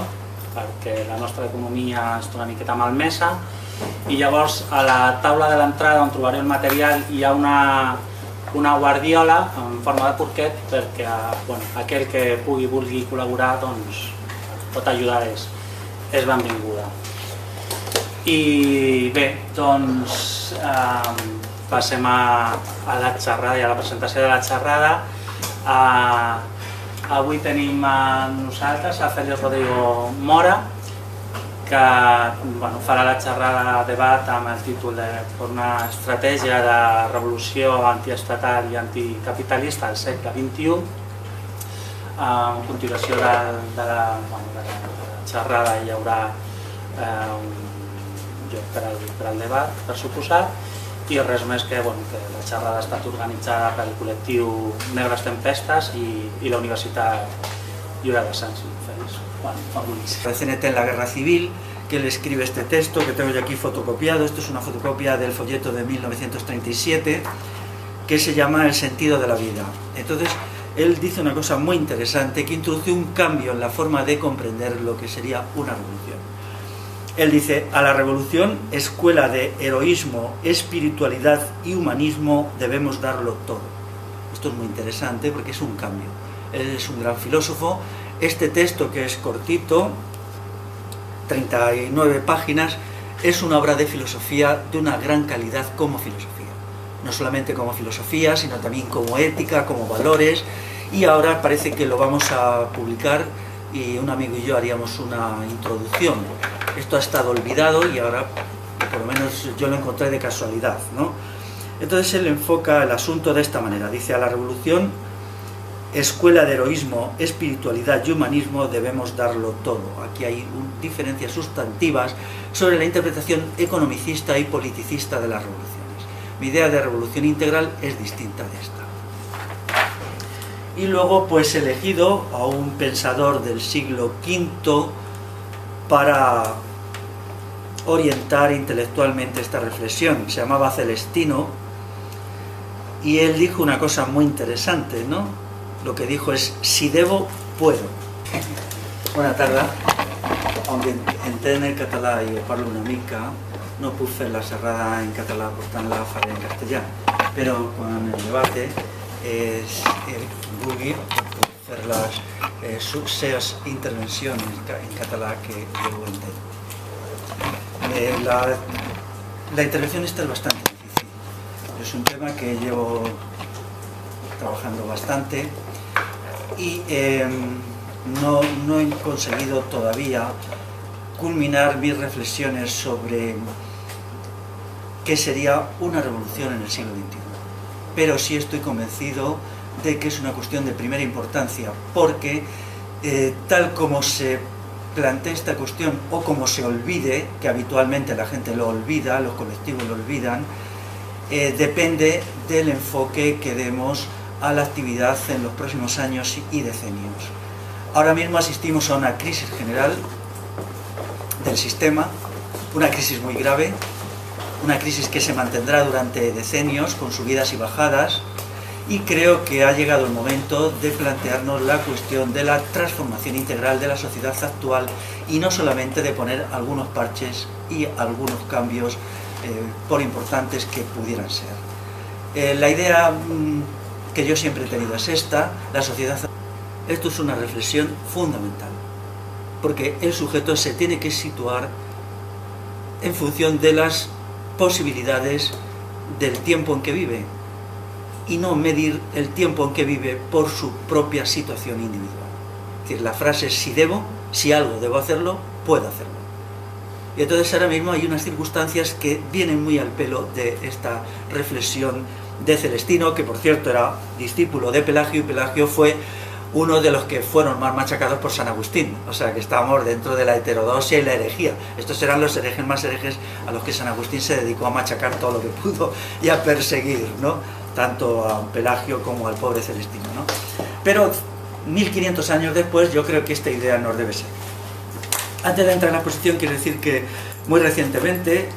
perquè la nostra economia està una miqueta malmesa i llavors a la taula de l'entrada on trobaré el material hi ha una guardiola en forma de porquet perquè aquell que vulgui col·laborar doncs pot ajudar, és benvinguda. I bé, doncs passem a la xerrada i a la presentació de la xerrada. Avui tenim amb nosaltres a Félix Rodrigo Mora, que farà la xerrada de debat amb el títol de "Per una estratègia de revolució antiestatal i anticapitalista al segle XXI". A continuació de la xerrada hi haurà un lloc per al debat, per suposar, i res més que la xerrada ha estat organitzada pel col·lectiu Negres Tempestes i la Universitat Lliure de Sants. CNT en la Guerra Civil, que él escribe este texto que tengo yo aquí fotocopiado. Esto es una fotocopia del folleto de 1937 que se llama El sentido de la vida. Entonces, él dice una cosa muy interesante que introduce un cambio en la forma de comprender lo que sería una revolución. Él dice: a la revolución, escuela de heroísmo, espiritualidad y humanismo, debemos darlo todo. Esto es muy interesante porque es un cambio. Él es un gran filósofo. Este texto, que es cortito, 39 páginas, es una obra de filosofía de una gran calidad como filosofía. No solamente como filosofía, sino también como ética, como valores, y ahora parece que lo vamos a publicar y un amigo y yo haríamos una introducción. Esto ha estado olvidado y ahora, por lo menos yo lo encontré de casualidad, ¿no? Entonces él enfoca el asunto de esta manera. Dice: a la revolución, escuela de heroísmo, espiritualidad y humanismo, debemos darlo todo. Aquí hay diferencias sustantivas sobre la interpretación economicista y politicista de las revoluciones. Mi idea de revolución integral es distinta de esta. Y luego pues he elegido a un pensador del siglo V para orientar intelectualmente esta reflexión. Se llamaba Celestino y él dijo una cosa muy interesante, ¿no? Lo que dijo es: si debo, puedo. Bona tarda. Aunque entenc el català i ho parlo una mica, no puc fer la xerrada en català, per tant la faré en castellà. Però quan el debate vulgui, puc fer les seves intervencions en català, que jo ho entenc. La intervención esta es bastante difícil. Es un tema que llevo trabajando bastante y no he conseguido todavía culminar mis reflexiones sobre qué sería una revolución en el siglo XXI. Pero sí estoy convencido de que es una cuestión de primera importancia, porque tal como se plantea esta cuestión, o como se olvide, que habitualmente la gente lo olvida, los colectivos lo olvidan, depende del enfoque que demos a la actividad en los próximos años y decenios. Ahora mismo asistimos a una crisis general del sistema, una crisis muy grave, una crisis que se mantendrá durante decenios con subidas y bajadas, y creo que ha llegado el momento de plantearnos la cuestión de la transformación integral de la sociedad actual y no solamente de poner algunos parches y algunos cambios por importantes que pudieran ser. La idea que yo siempre he tenido es esta: la sociedad. Esto es una reflexión fundamental, porque el sujeto se tiene que situar en función de las posibilidades del tiempo en que vive y no medir el tiempo en que vive por su propia situación individual. Es decir, la frase es: si debo, si algo debo hacerlo, puedo hacerlo. Y entonces ahora mismo hay unas circunstancias que vienen muy al pelo de esta reflexión de Celestino, que por cierto era discípulo de Pelagio, y Pelagio fue uno de los que fueron más machacados por San Agustín. O sea que estábamos dentro de la heterodoxia y la herejía. Estos eran los herejes más herejes a los que San Agustín se dedicó a machacar todo lo que pudo y a perseguir, ¿no? Tanto a Pelagio como al pobre Celestino, ¿no? Pero 1500 años después yo creo que esta idea nos debe ser. Antes de entrar en la exposición, quiero decir que muy recientemente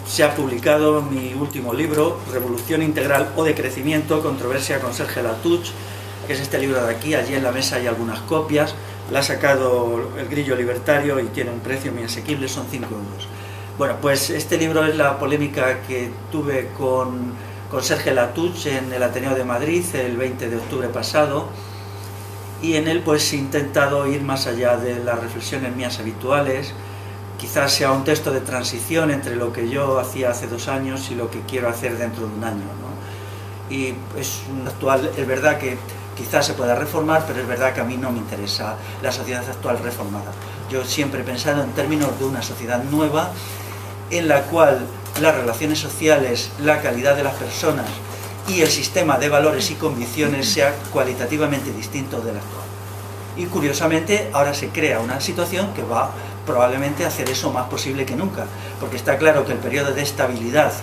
se ha publicado mi último libro, Revolución Integral o de Crecimiento, controversia con Serge Latouche, que es este libro de aquí. Allí en la mesa hay algunas copias. La ha sacado el Grillo Libertario y tiene un precio muy asequible, son 5 euros. Bueno, pues este libro es la polémica que tuve con Serge Latouche en el Ateneo de Madrid el 20 de octubre pasado, y en él pues he intentado ir más allá de las reflexiones mías habituales. Quizás sea un texto de transición entre lo que yo hacía hace 2 años y lo que quiero hacer dentro de un año, ¿no? Y es actual, es verdad que quizás se pueda reformar, pero es verdad que a mí no me interesa la sociedad actual reformada. Yo siempre he pensado en términos de una sociedad nueva, en la cual las relaciones sociales, la calidad de las personas y el sistema de valores y convicciones sea cualitativamente distinto del actual. Y curiosamente ahora se crea una situación que va probablemente a hacer eso más posible que nunca, porque está claro que el periodo de estabilidad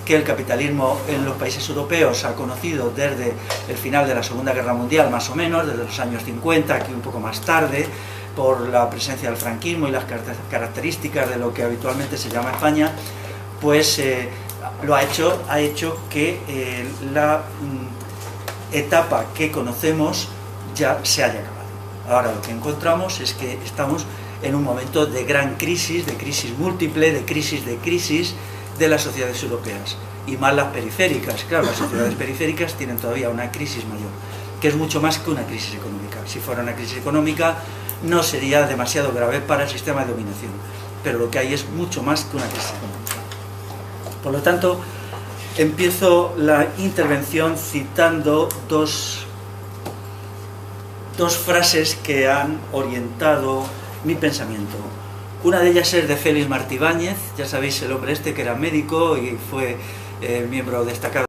que el capitalismo en los países europeos ha conocido desde el final de la Segunda Guerra Mundial, más o menos, desde los años 50, aquí un poco más tarde, por la presencia del franquismo y las características de lo que habitualmente se llama España, pues ha hecho que la etapa que conocemos ya se haya acabado. Ahora lo que encontramos es que estamos en un momento de gran crisis, de crisis múltiple, de crisis de las sociedades europeas, y más las periféricas. Claro, las sociedades periféricas tienen todavía una crisis mayor, que es mucho más que una crisis económica. Si fuera una crisis económica no sería demasiado grave para el sistema de dominación, pero lo que hay es mucho más que una crisis económica. Por lo tanto, empiezo la intervención citando dos frases que han orientado mi pensamiento. Una de ellas es de Félix Martí Báñez, ya sabéis, el hombre este que era médico y fue miembro destacado